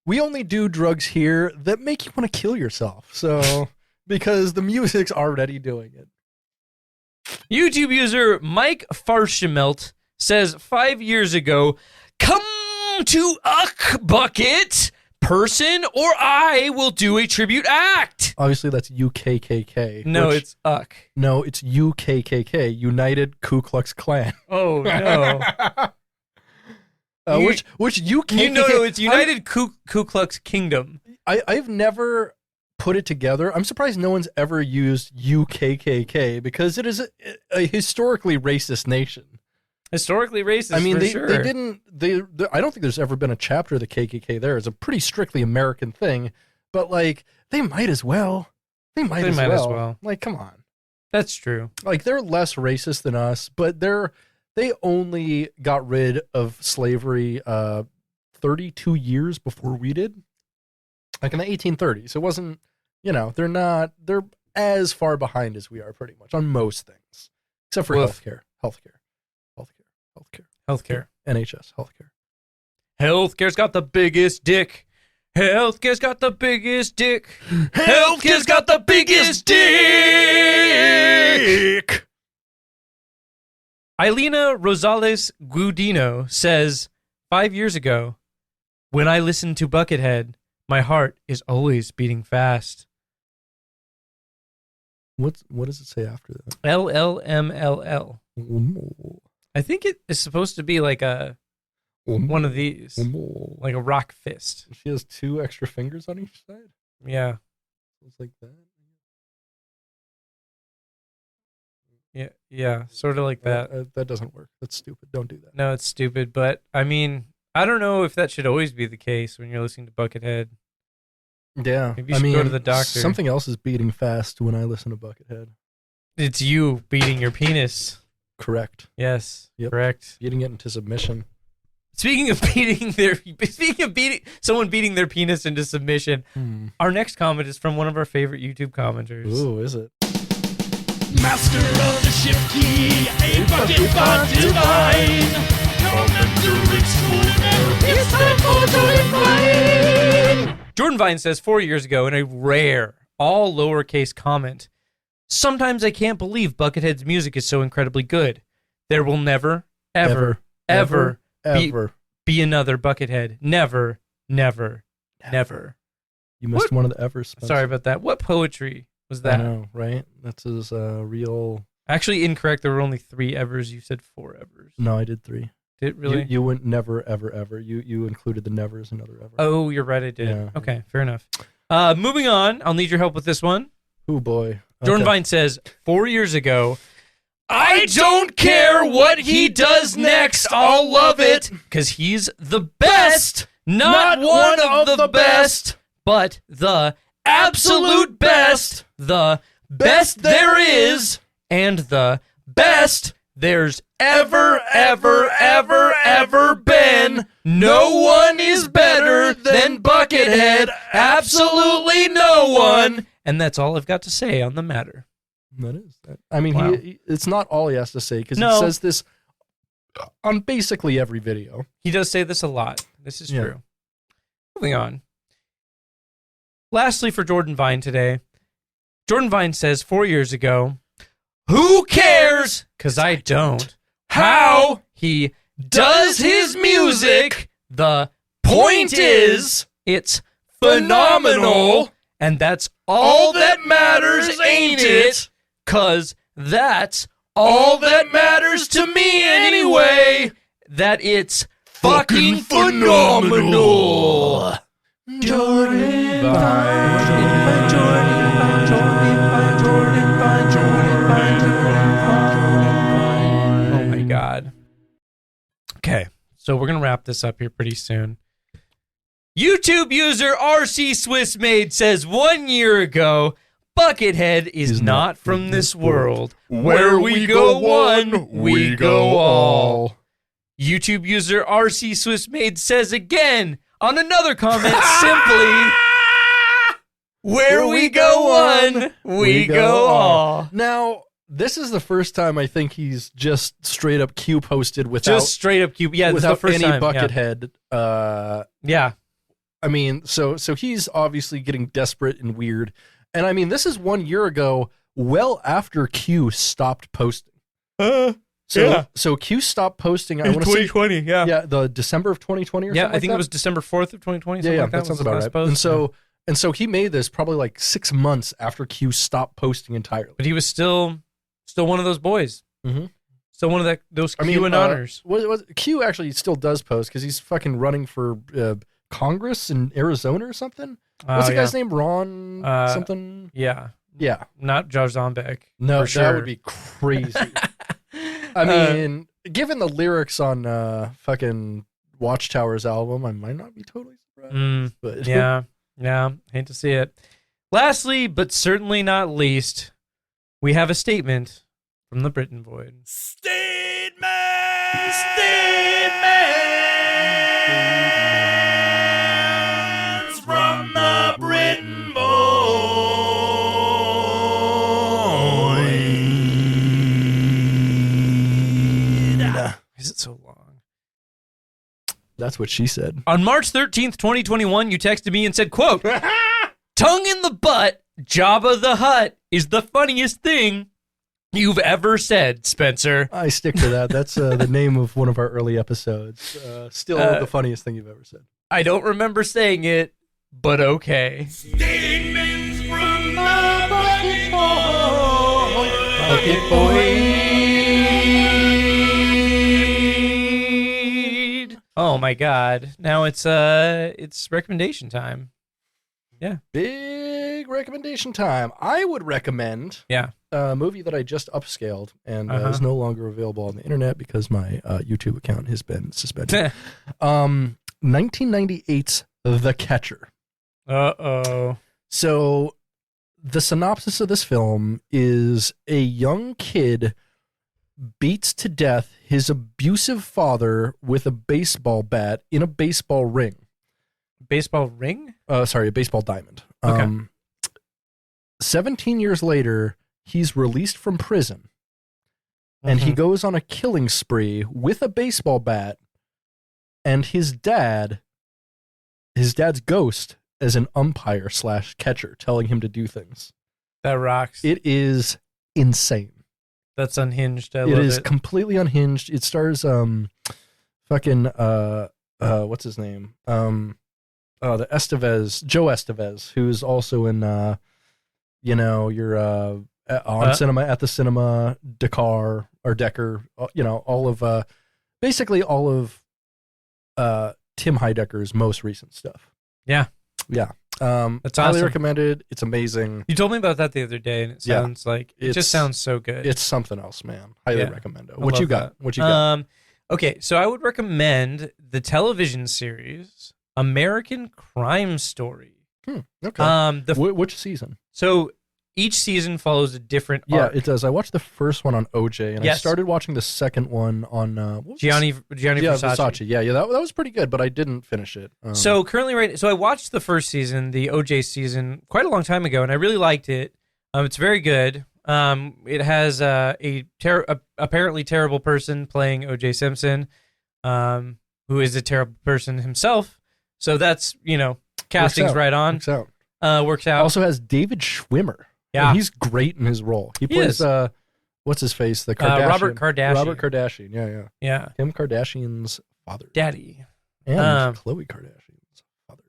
we only do drugs here that make you want to kill yourself. So, because the music's already doing it. YouTube user Mike Farshimelt says 5 years ago, come to Uck Bucket, person, or I will do a tribute act. Obviously, that's UKKK. No, it's Uck. No, it's UKKK, United Ku Klux Klan. Oh, no. Which UKKK? No, it's United Ku Klux Kingdom. I've never put it together. I'm surprised no one's ever used UKKK because it is a historically racist nation. Historically racist. I mean, they didn't. I don't think there's ever been a chapter of the KKK there. It's a pretty strictly American thing, but like they might as well. They might as well. Like, come on. That's true. Like they're less racist than us, but they only got rid of slavery 32 years before we did. Like in the 1830s. It wasn't, they're as far behind as we are pretty much on most things. Except for healthcare. NHS, healthcare. Healthcare's got the biggest dick. Healthcare's got the biggest dick. Healthcare's got the biggest dick. Ailina Rosales Gudino says, 5 years ago, when I listened to Buckethead, my heart is always beating fast. What does it say after that? LLMLL. I think it is supposed to be like one of these, like a rock fist. She has 2 extra fingers on each side? Yeah. It's like that. Yeah, sort of like that. That doesn't work. That's stupid. Don't do that. No, it's stupid, but I mean, I don't know if that should always be the case when you're listening to Buckethead. Yeah. Maybe you should go to the doctor. Something else is beating fast when I listen to Buckethead. It's you beating your penis. Correct. Yes. Yep. Correct. Beating it into submission. Speaking of someone beating their penis into submission, our next comment is from one of our favorite YouTube commenters. Ooh, is it? Master of the ship key, a bucket but divine. It's time for Jordan Vine. Jordan Vine says 4 years ago in a rare, all lowercase comment, sometimes I can't believe Buckethead's music is so incredibly good. There will never, ever be another Buckethead. Never. You missed one of the evers, Spenser. Sorry about that. What poetry was that? I know, right? That's his real... Actually incorrect. There were only 3 evers. You said 4 evers. No, I did 3. Did really? You went never, ever, ever. You included the never as another ever. Oh, you're right. I did. Yeah. Okay, fair enough. Moving on. I'll need your help with this one. Oh, boy. Okay. Jordan Vine says, 4 years ago, I don't care what he does next. I'll love it. Because he's the best. Not one of the best, but the absolute best. The best there is and the best there's ever been. No one is better than Buckethead. Absolutely no one. And that's all I've got to say on the matter. That is. I mean, Wow. it's not all he has to say because No. he says this on basically every video. He does say this a lot. This is true. Moving on. Lastly, for Jordan Vine today, Jordan Vine says 4 years ago, who cares? Because I don't. How he does his music. The point is, it's phenomenal. And that's all that matters, ain't it? 'Cause that's all that matters to me anyway. That it's fucking phenomenal. Jordan Vine. Oh my God. Okay, so we're gonna wrap this up here pretty soon. YouTube user RC Swiss Made says 1 year ago, Buckethead is not from this world. Where we go one, we go all. YouTube user RC Swiss Made says again on another comment simply, where we go one, we go all. Now, this is the first time I think he's just straight up Q posted without Just straight up Q. Yeah, this is the without first any time. Buckethead. Yeah. I mean, so he's obviously getting desperate and weird. And I mean, this is 1 year ago, well after Q stopped posting. So Q stopped posting. I In want to say 2020, yeah. the December of 2020 or Yeah, something. I think it was December 4th of 2020. Something like that sounds about right. And so he made this probably like 6 months after Q stopped posting entirely. But he was still one of those boys. Mm-hmm. Still one of those Q and honors. Q actually still does post because he's fucking running for Congress in Arizona or something. What's the guy's name? Ron something? Yeah. Yeah. Not Josh Zombeck. No, for sure. that would be crazy. I mean, given the lyrics on fucking Watchtower's album, I might not be totally surprised. But Yeah. Hate to see it. Lastly, but certainly not least, we have a statement from the Britain Void. Statements from the Britain Void. Why is it so long? That's what she said. On March 13th, 2021, you texted me and said, quote, tongue in the butt, Jabba the Hutt is the funniest thing you've ever said, Spenser. I stick to that. That's the name of one of our early episodes. Still the funniest thing you've ever said. I don't remember saying it, but okay. Statements from the Bucket Bucket Oh my God! Now it's recommendation time. Yeah, big recommendation time. I would recommend a movie that I just upscaled and is no longer available on the internet because my YouTube account has been suspended. 1998's The Catcher. So the synopsis of this film is a young kid beats to death his abusive father with a baseball bat in a baseball ring. Baseball ring? Sorry, a baseball diamond. Okay. 17 years later, he's released from prison, and he goes on a killing spree with a baseball bat, and his dad's ghost as an umpire / catcher telling him to do things. That rocks. It is insane. That's unhinged. It is completely unhinged. It stars fucking what's his name? The Joe Estevez, who's also in cinema at the cinema, Decker, all of basically all of Tim Heidecker's most recent stuff. Yeah. That's highly awesome. Recommended. It's amazing. You told me about that the other day, and it sounds like it just sounds so good. It's something else, man. Highly recommend it. What you got? Okay, so I would recommend the television series American Crime Story. Okay. Which season? So each season follows a different Yeah, arc. it does. I watched the first one on OJ, and I started watching the second one on Gianni Versace. Yeah, that was pretty good, but I didn't finish it. So currently, so I watched the first season, the OJ season, quite a long time ago, and I really liked it. It's very good. It has apparently terrible person playing OJ Simpson, who is a terrible person himself. So that's, casting's right on. Works out. Also has David Schwimmer. Yeah. And he's great in his role. He plays, what's his face? The Kardashian. Robert Kardashian. Robert Kardashian, yeah. Kim Kardashian's father. Daddy. And Khloe Kardashian's father.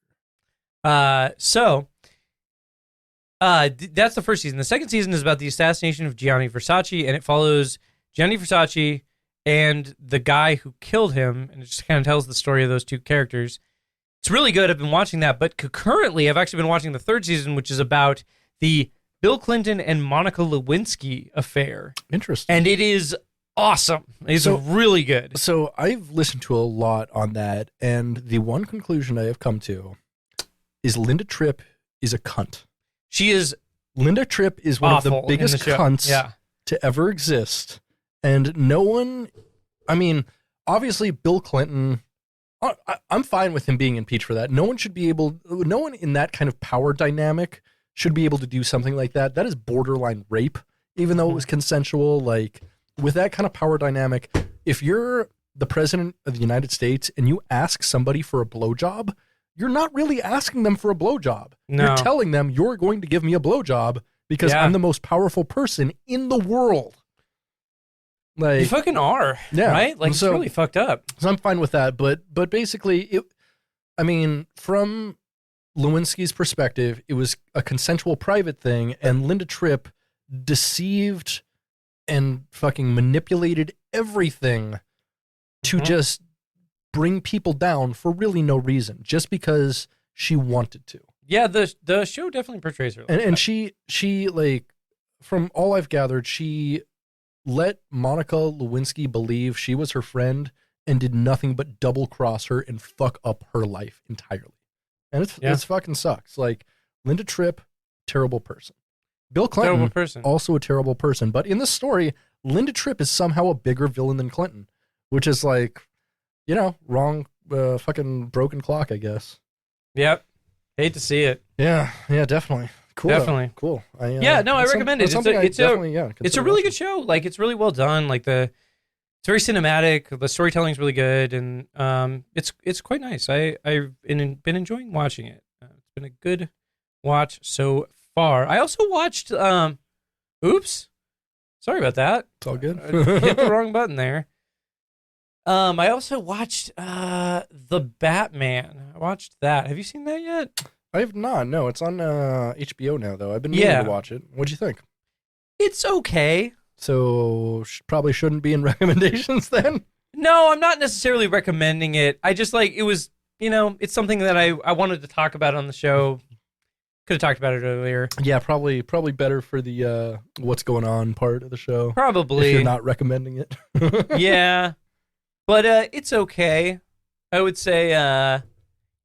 That's the first season. The second season is about the assassination of Gianni Versace, and it follows Gianni Versace and the guy who killed him, and it just kind of tells the story of those two characters. It's really good. I've been watching that, but concurrently, I've actually been watching the third season, which is about the Bill Clinton and Monica Lewinsky affair. Interesting. And it is awesome. It's really good. So I've listened to a lot on that, and the one conclusion I have come to is Linda Tripp is a cunt. Linda Tripp is one of the biggest cunts to ever exist. And no one, obviously Bill Clinton, I'm fine with him being impeached for that. No one in that kind of power dynamic should be able to do something like that. That is borderline rape, even though it was consensual. Like, with that kind of power dynamic, if you're the president of the United States and you ask somebody for a blowjob, you're not really asking them for a blowjob. No. You're telling them you're going to give me a blowjob because I'm the most powerful person in the world. Like, you fucking are, right? Like, it's really fucked up. So I'm fine with that, but basically, from Lewinsky's perspective, it was a consensual private thing, and Linda Tripp deceived and fucking manipulated everything to just bring people down for really no reason, just because she wanted to. Yeah, the show definitely portrays her like that. And she like, from all I've gathered, she let Monica Lewinsky believe she was her friend and did nothing but double cross her and fuck up her life entirely. And it's fucking sucks. Like, Linda Tripp, terrible person. Bill Clinton, also a terrible person. But in this story, Linda Tripp is somehow a bigger villain than Clinton, which is like, wrong, fucking broken clock, I guess. Yep. Hate to see it. Yeah, definitely. Cool. Definitely. Cool. I recommend it. It's a really good show. Like, it's really well done. Like, it's very cinematic. The storytelling's really good, and it's quite nice. I've been enjoying watching it. It's been a good watch so far. I also watched. Oops, sorry about that. It's all good. I hit the wrong button there. I also watched The Batman. I watched that. Have you seen that yet? I have not. No, it's on HBO now, though. I've been meaning to watch it. What'd you think? It's okay. So probably shouldn't be in recommendations then? No, I'm not necessarily recommending it. I just it was, it's something that I wanted to talk about on the show. Could have talked about it earlier. Yeah, probably better for the what's going on part of the show. Probably. If you're not recommending it. Yeah. But it's okay. I would say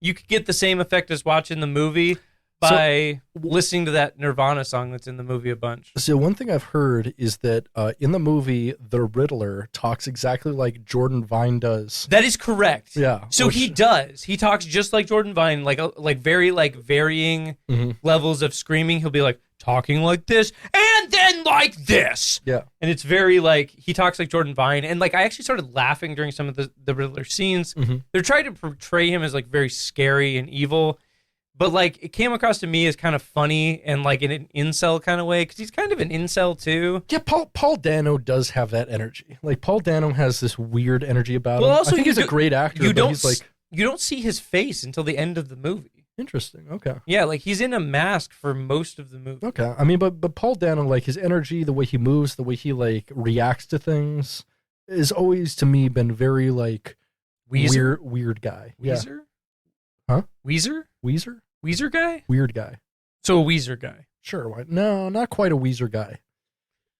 you could get the same effect as watching the movie by listening to that Nirvana song that's in the movie a bunch. So one thing I've heard is that in the movie, the Riddler talks exactly like Jordan Vine does. That is correct. Yeah. So he does. He talks just like Jordan Vine, like very varying levels of screaming. He'll be like talking like this and then like this. Yeah. And it's very he talks like Jordan Vine. And I actually started laughing during some of the Riddler scenes. They're trying to portray him as very scary and evil. But it came across to me as kind of funny and in an incel kind of way, because he's kind of an incel too. Yeah, Paul Dano does have that energy. Paul Dano has this weird energy about him. Also, I think he's a great actor. You don't see his face until the end of the movie. Interesting. Okay. Yeah, he's in a mask for most of the movie. Okay. but Paul Dano, his energy, the way he moves, the way he reacts to things, is always to me been very weird guy. Weezer? Yeah. Huh? Weezer? Weezer guy? Weird guy. So a Weezer guy. Sure. Why? No, not quite a Weezer guy.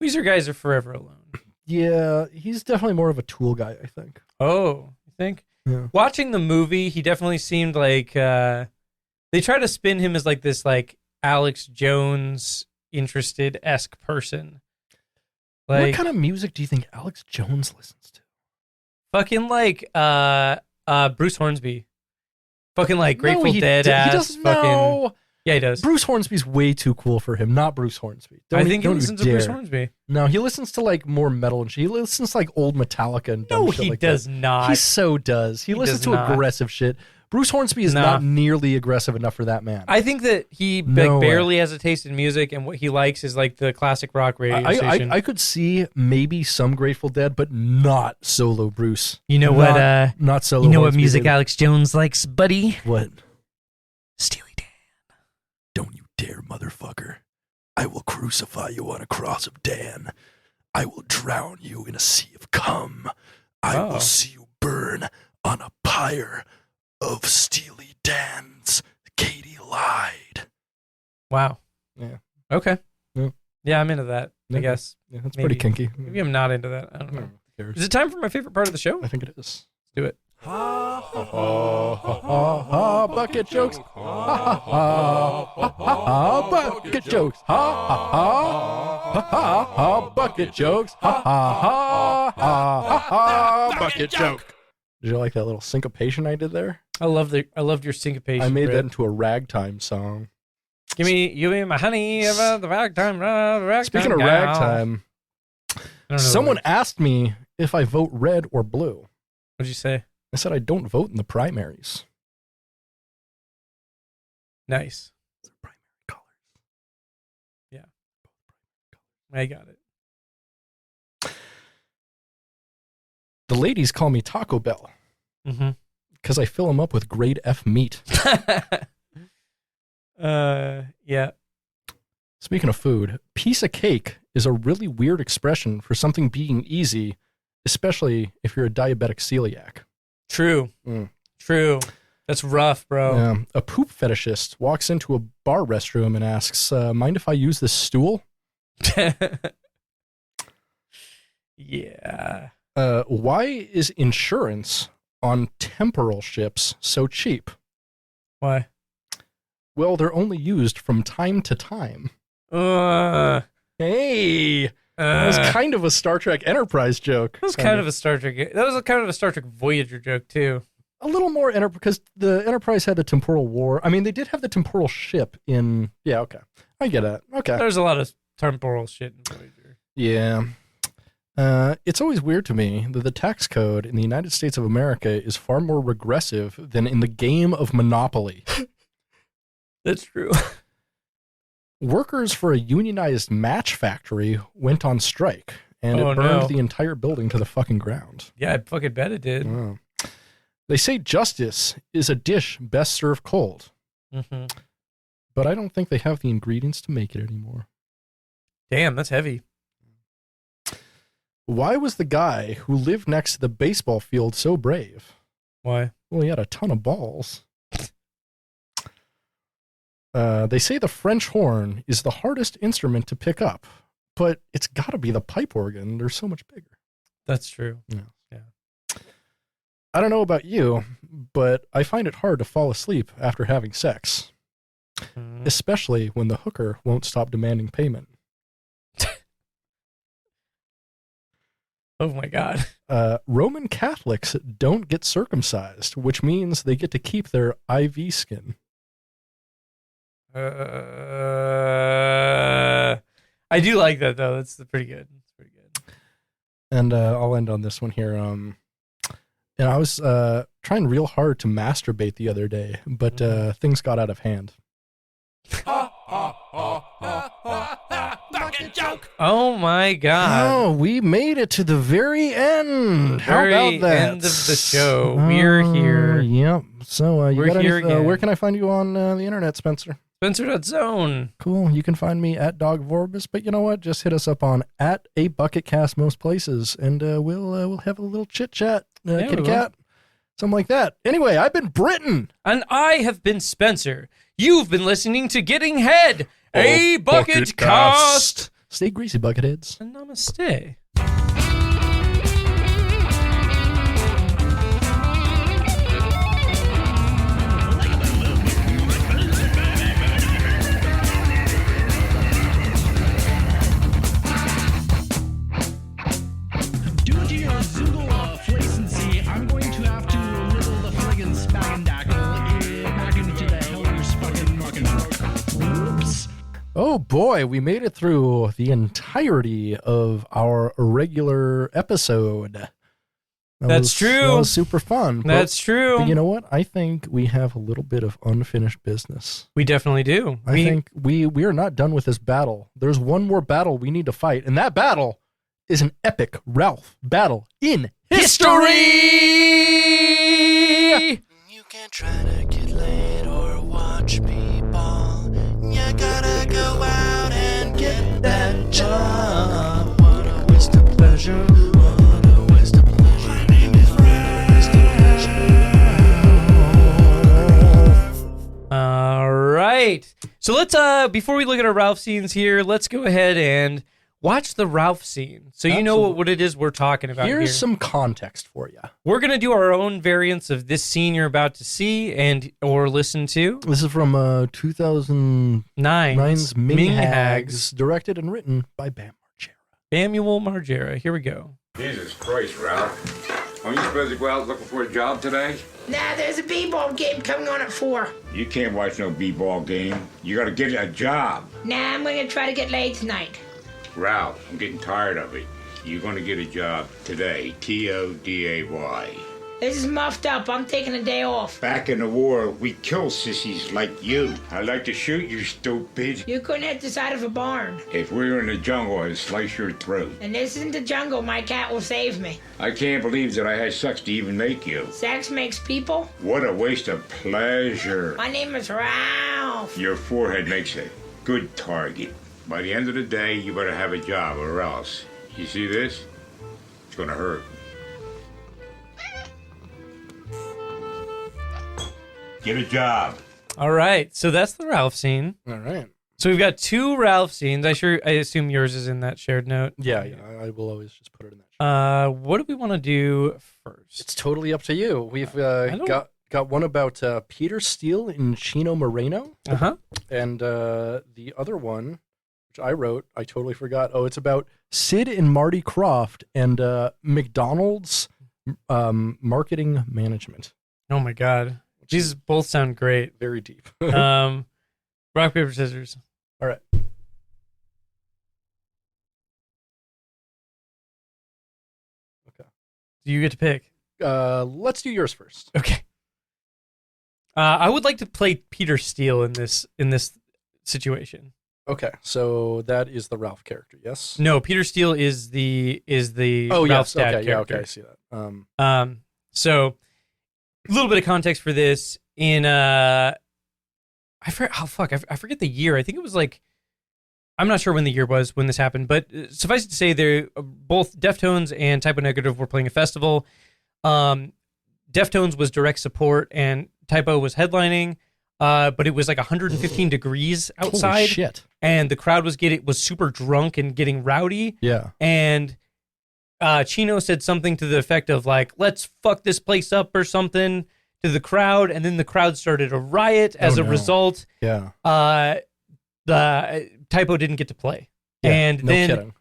Weezer guys are forever alone. Yeah, he's definitely more of a Tool guy, I think. Oh, you think? Yeah. Watching the movie, he definitely seemed like they try to spin him as this Alex Jones interested-esque person. Like, what kind of music do you think Alex Jones listens to? Fucking like Bruce Hornsby. Fucking like Grateful he Dead ass. He doesn't fucking. know. Yeah, he does. Bruce Hornsby's way too cool for him. Not Bruce Hornsby. I think he listens to Bruce Hornsby. No, he listens to like more metal and shit. He listens to like old Metallica and dumb shit like that. No, he does not. He so does. He listens to aggressive shit. Bruce Hornsby is not nearly aggressive enough for that man. I think that he barely has a taste in music, and what he likes is like the classic rock radio station. I could see maybe some Grateful Dead, but not solo Bruce. You know what? Not solo. You know Hornsby, what music baby. Alex Jones likes, buddy? What? Steely Dan. Don't you dare, motherfucker. I will crucify you on a cross of Dan. I will drown you in a sea of cum. I will see you burn on a pyre of Steely Dan's Katie lied. Wow. Yeah. Okay. Yeah. Yeah, I'm into that, I guess. Yeah, that's pretty kinky. Maybe I'm not into that. I don't know. Who cares? Is it time for my favorite part of the show? I think it is. Let's do it. Ha ha ha ha ha, bucket jokes. Ha ha ha ha ha, bucket jokes. Ha ha ha ha ha, bucket jokes. Ha ha ha ha ha, bucket joke. Did you like that little syncopation I did there? I loved your syncopation. I made that into a ragtime song. Give me my honey about the ragtime. Speaking of ragtime, someone asked me if I vote red or blue. What'd you say? I said I don't vote in the primaries. Nice. They're primary colors. Yeah. I got it. The ladies call me Taco Bell. Mm-hmm. Because I fill them up with grade F meat. Yeah. Speaking of food, piece of cake is a really weird expression for something being easy, especially if you're a diabetic celiac. True. True. That's rough, bro. Yeah. A poop fetishist walks into a bar restroom and asks, mind if I use this stool? Yeah. Why is insurance on temporal ships so cheap? Why? Well, they're only used from time to time. Hey, that was kind of a Star Trek Enterprise joke. That was kind of a Star Trek Voyager joke too. A little more because the Enterprise had the temporal war. I mean, they did have the temporal ship in. Yeah, okay, I get it. Okay, there's a lot of temporal shit in Voyager. Yeah. It's always weird to me that the tax code in the United States of America is far more regressive than in the game of Monopoly. That's true. Workers for a unionized match factory went on strike, and it burned the entire building to the fucking ground. Yeah, I fucking bet it did. Oh. They say justice is a dish best served cold. Mm-hmm. But I don't think they have the ingredients to make it anymore. Damn, that's heavy. Why was the guy who lived next to the baseball field so brave? Why? Well, he had a ton of balls. They say the French horn is the hardest instrument to pick up, but it's got to be the pipe organ. They're so much bigger. That's true. Yeah. Yeah. I don't know about you, but I find it hard to fall asleep after having sex, especially when the hooker won't stop demanding payment. Oh my God. Roman Catholics don't get circumcised, which means they get to keep their IV skin. I do like that though. That's pretty good. It's pretty good. And I'll end on this one here. And I was trying real hard to masturbate the other day, but things got out of hand. Oh my God! Oh, we made it to the very end. How about that? End of the show. We're here. Yep. So you we're got here again. Where can I find you on the internet, Spenser? Spenser.zone. Cool. You can find me at Dog Vorbis, but you know what? Just hit us up on at a Bucketcast most places, and we'll have a little chit chat, kitty cat, something like that. Anyway, I've been Britton, and I have been Spenser. You've been listening to Getting Head, a Bucketcast. Stay greasy, Bucketheads. And namaste. Oh boy, we made it through the entirety of our regular episode. That's true. That was super fun. That's true. But you know what? I think we have a little bit of unfinished business. We definitely do. I think we are not done with this battle. There's one more battle we need to fight, and that battle is an epic Ralph battle in history! You can't try to get laid or watch me ball. You gotta go out and get that job. What a waste of pleasure. What a waste of pleasure. My name is Ralph. All right. So let's before we look at our Ralph scenes here, let's go ahead and watch the Ralph scene. So you know what it is we're talking about here. Here's some context for you. We're going to do our own variants of this scene you're about to see and or listen to. This is from 2009's Ming Hags, directed and written by Bam Margera. Here we go. Jesus Christ, Ralph. Aren't you supposed to go out looking for a job today? Nah, there's a b-ball game coming on at 4. You can't watch no b-ball game. You gotta get a job. Nah, I'm gonna try to get laid tonight. Ralph, I'm getting tired of it. You're gonna get a job today. T-O-D-A-Y. This is muffed up. I'm taking a day off. Back in the war, we kill sissies like you. I'd like to shoot you, stupid. You couldn't hit the side of a barn. If we were in the jungle, I'd slice your throat. And this isn't the jungle. My cat will save me. I can't believe that I had sex to even make you. Sex makes people? What a waste of pleasure. My name is Ralph. Your forehead makes a good target. By the end of the day, you better have a job or else. You see this? It's gonna hurt. Get a job. All right. So that's the Ralph scene. All right. So we've got 2 Ralph scenes. I assume yours is in that shared note. Yeah, I will always just put it in that. What do we want to do first? It's totally up to you. We've got one about Peter Steele and Chino Moreno. Uh-huh. And the other one, which I wrote, I totally forgot. Oh, it's about Sid and Marty Krofft and McDonald's marketing management. Oh my God. These both sound great. Very deep. Rock, paper, scissors. All right. Okay. Do you get to pick? Let's do yours first. Okay. I would like to play Peter Steele in this situation. Okay, so that is the Ralph character, yes? No, Peter Steele is the oh, Ralph's yes, dad okay, character. yeah, okay, I see that. So a little bit of context for this. In I forget the year. I think it was like, I'm not sure when the year was when this happened, but suffice it to say, they're both Deftones and Typo Negative were playing a festival. Deftones was direct support and Typo was headlining, but it was like 115 degrees outside. Holy shit. And the crowd was super drunk and getting rowdy. Yeah. And Chino said something to the effect of like, let's fuck this place up or something to the crowd. And then the crowd started a riot as a result. Yeah. The Typo didn't get to play. Yeah, and no then kidding.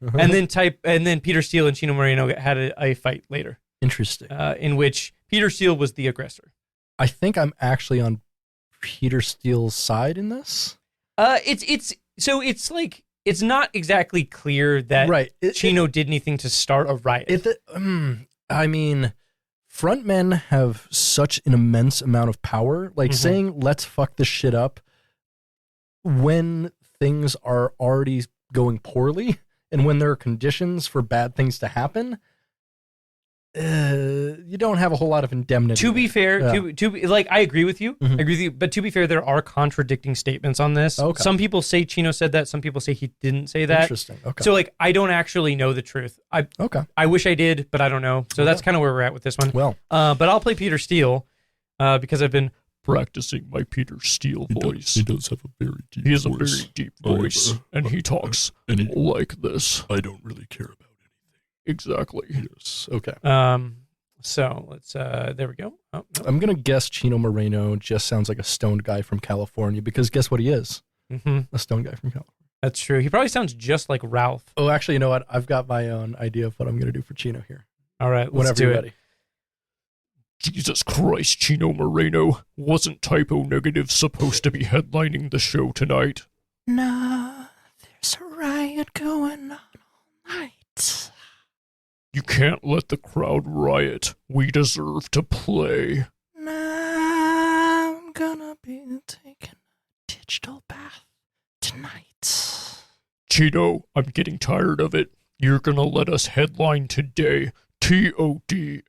and then Peter Steele and Chino Moreno had a fight later. Interesting. In which Peter Steele was the aggressor. I think I'm actually on Peter Steele's side in this. It's like, it's not exactly clear that Chino did anything to start a riot. I mean, frontmen have such an immense amount of power. Like saying, let's fuck this shit up when things are already going poorly and when there are conditions for bad things to happen, you don't have a whole lot of indemnity. To be fair, I agree with you. I agree with you. But to be fair, there are contradicting statements on this. Okay. Some people say Chino said that. Some people say he didn't say that. Interesting. Okay. So like, I don't actually know the truth. I wish I did, but I don't know. So that's kind of where we're at with this one. Well, but I'll play Peter Steele because I've been practicing my Peter Steele voice. He does have a very deep voice. He has a very deep voice, and he talks like this. I don't really care about anything. Exactly. Yes. Okay. So let's, there we go. Oh, no. I'm going to guess Chino Moreno just sounds like a stoned guy from California because guess what he is? A stoned guy from California. That's true. He probably sounds just like Ralph. Oh, actually, you know what? I've got my own idea of what I'm going to do for Chino here. All right. Whenever you're ready. Jesus Christ, Chino Moreno. Wasn't Typo Negative supposed to be headlining the show tonight? Nah, it going on all night. You can't let the crowd riot. We deserve to play. I'm gonna be taking a digital bath tonight. Chino, I'm getting tired of it. You're gonna let us headline today. Today.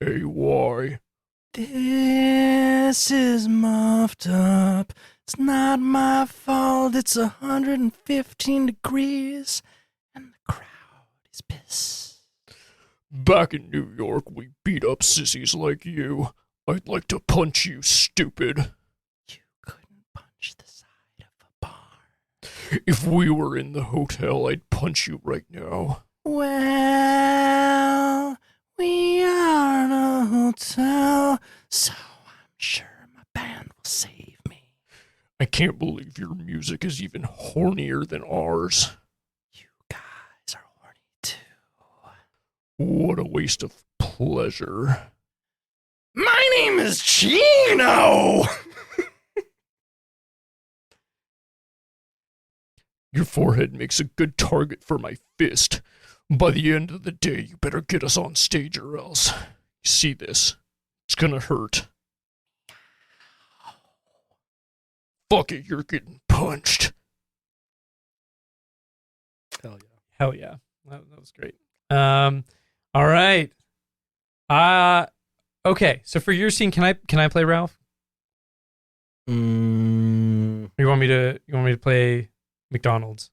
This is muffed up. It's not my fault. It's 115 degrees, and the crowd is pissed. Back in New York, we beat up sissies like you. I'd like to punch you, stupid. You couldn't punch the side of a bar. If we were in the hotel, I'd punch you right now. Well, we are in a hotel, so I'm sure my band will save me. I can't believe your music is even hornier than ours. You guys are horny too. What a waste of pleasure. My name is Chino! Your forehead makes a good target for my fist. By the end of the day, you better get us on stage or else. You see this? It's gonna hurt. Fuck it, you're getting punched. Hell yeah. Hell yeah. That was great. All right. Okay, so for your scene, can I play Ralph? Or you want me to play McDonald's?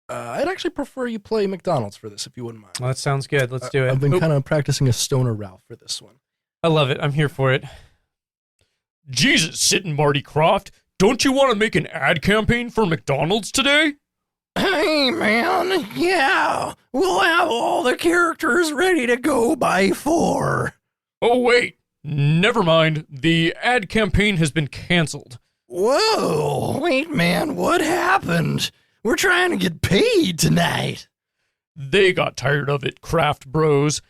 I'd actually prefer you play McDonald's for this, if you wouldn't mind. Well, that sounds good. Let's do it. I've been kind of practicing a stoner Ralph for this one. I love it. I'm here for it. Jesus, Sid and Marty Krofft, don't you want to make an ad campaign for McDonald's today? Hey, man, yeah, we'll have all the characters ready to go by 4. Oh, wait, never mind. The ad campaign has been canceled. Whoa, wait, man, what happened? We're trying to get paid tonight. They got tired of it, Kraft Bros.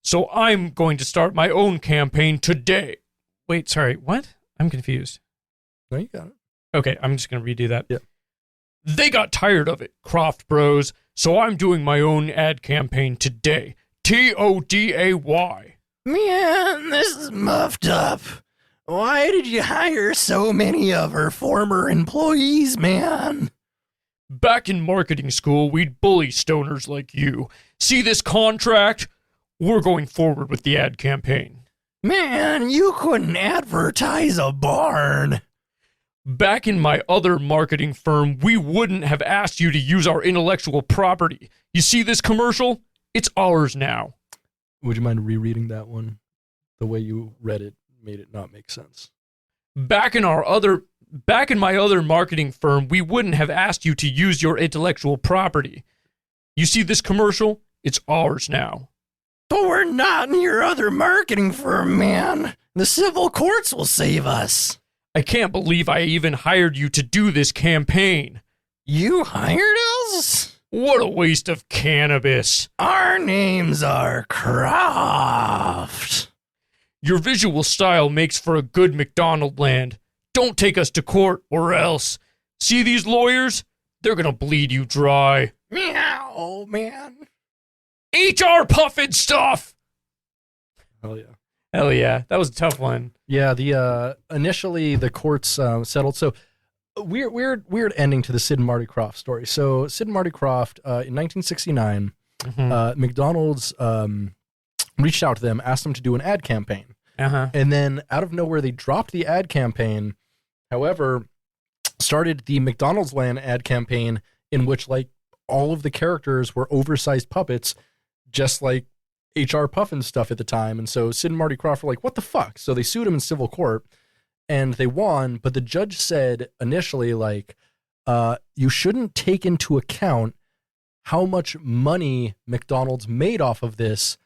So I'm going to start my own campaign today. Wait, sorry, what? I'm confused. No, you got it. Okay, I'm just going to redo that. Yeah. They got tired of it, Kraft Bros. So I'm doing my own ad campaign today. Today. Man, this is muffed up. Why did you hire so many of our former employees, man? Back in marketing school, we'd bully stoners like you. See this contract? We're going forward with the ad campaign. Man, you couldn't advertise a barn. Back in my other marketing firm, we wouldn't have asked you to use our intellectual property. You see this commercial? It's ours now. Would you mind rereading that one? The way you read it made it not make sense. Back in my other marketing firm, we wouldn't have asked you to use your intellectual property. You see this commercial? It's ours now. But we're not in your other marketing firm, man. The civil courts will save us. I can't believe I even hired you to do this campaign. You hired us? What a waste of cannabis. Our names are Krofft. Your visual style makes for a good McDonald land. Don't take us to court or else. See these lawyers? They're gonna bleed you dry. Meow, man. HR puffin stuff! Hell yeah. Hell yeah. That was a tough one. Yeah, the initially the courts settled. So weird ending to the Sid and Marty Krofft story. So Sid and Marty Krofft in 1969, McDonald's reached out to them, asked them to do an ad campaign. And then out of nowhere, they dropped the ad campaign. However, started the McDonald's Land ad campaign in which like all of the characters were oversized puppets, just like HR Puffin stuff at the time. And so Sid and Marty Krofft were like, what the fuck? So they sued him in civil court and they won. But the judge said initially, like, you shouldn't take into account how much money McDonald's made off of this,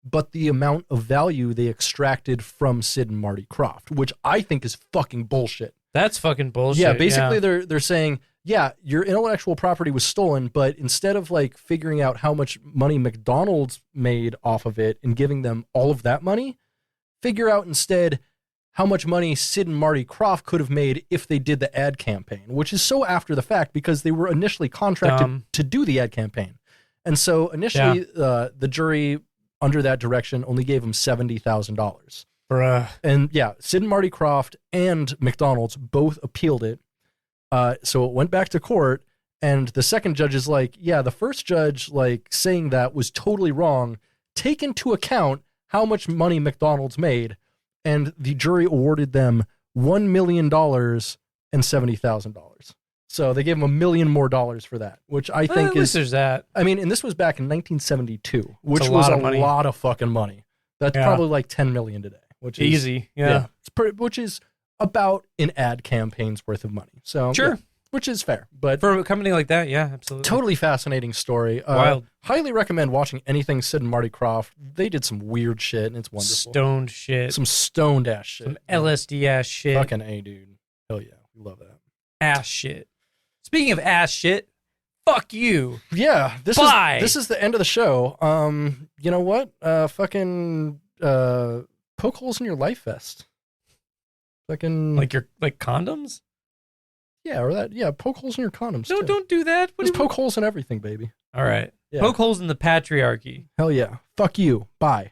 but the amount of value they extracted from Sid and Marty Krofft, which I think is fucking bullshit. That's fucking bullshit. Yeah, basically they're saying, yeah, your intellectual property was stolen, but instead of like figuring out how much money McDonald's made off of it and giving them all of that money, figure out instead how much money Sid and Marty Krofft could have made if they did the ad campaign, which is so after the fact because they were initially contracted to do the ad campaign. And so initially, the jury under that direction only gave them $70,000. Bruh. And yeah, Sid and Marty Krofft and McDonald's both appealed it. So it went back to court. And the second judge is like, yeah, the first judge like saying that was totally wrong. Take into account how much money McDonald's made. And the jury awarded them $1 million and $70,000. So they gave them $1 million more for that, which I think is. There's that. I mean, and this was back in 1972, which was a lot of fucking money. That's probably like $10 million today, which is easy. Yeah, which is about an ad campaign's worth of money. So sure, which is fair. But for a company like that, yeah, absolutely. Totally fascinating story. Wild. Highly recommend watching anything Sid and Marty Krofft. They did some weird shit, and it's wonderful. Stoned shit. Some stoned ass shit. Some LSD ass shit. Fucking A, dude. Hell yeah. We love that. Ass shit. Speaking of ass shit, fuck you. Yeah. This is the end of the show. You know what? Fucking poke holes in your life vest. Fucking like condoms? Yeah, or that. Yeah, poke holes in your condoms. No, don't do that. Just poke holes in everything, baby. All right. Yeah. Poke holes in the patriarchy. Hell yeah. Fuck you. Bye.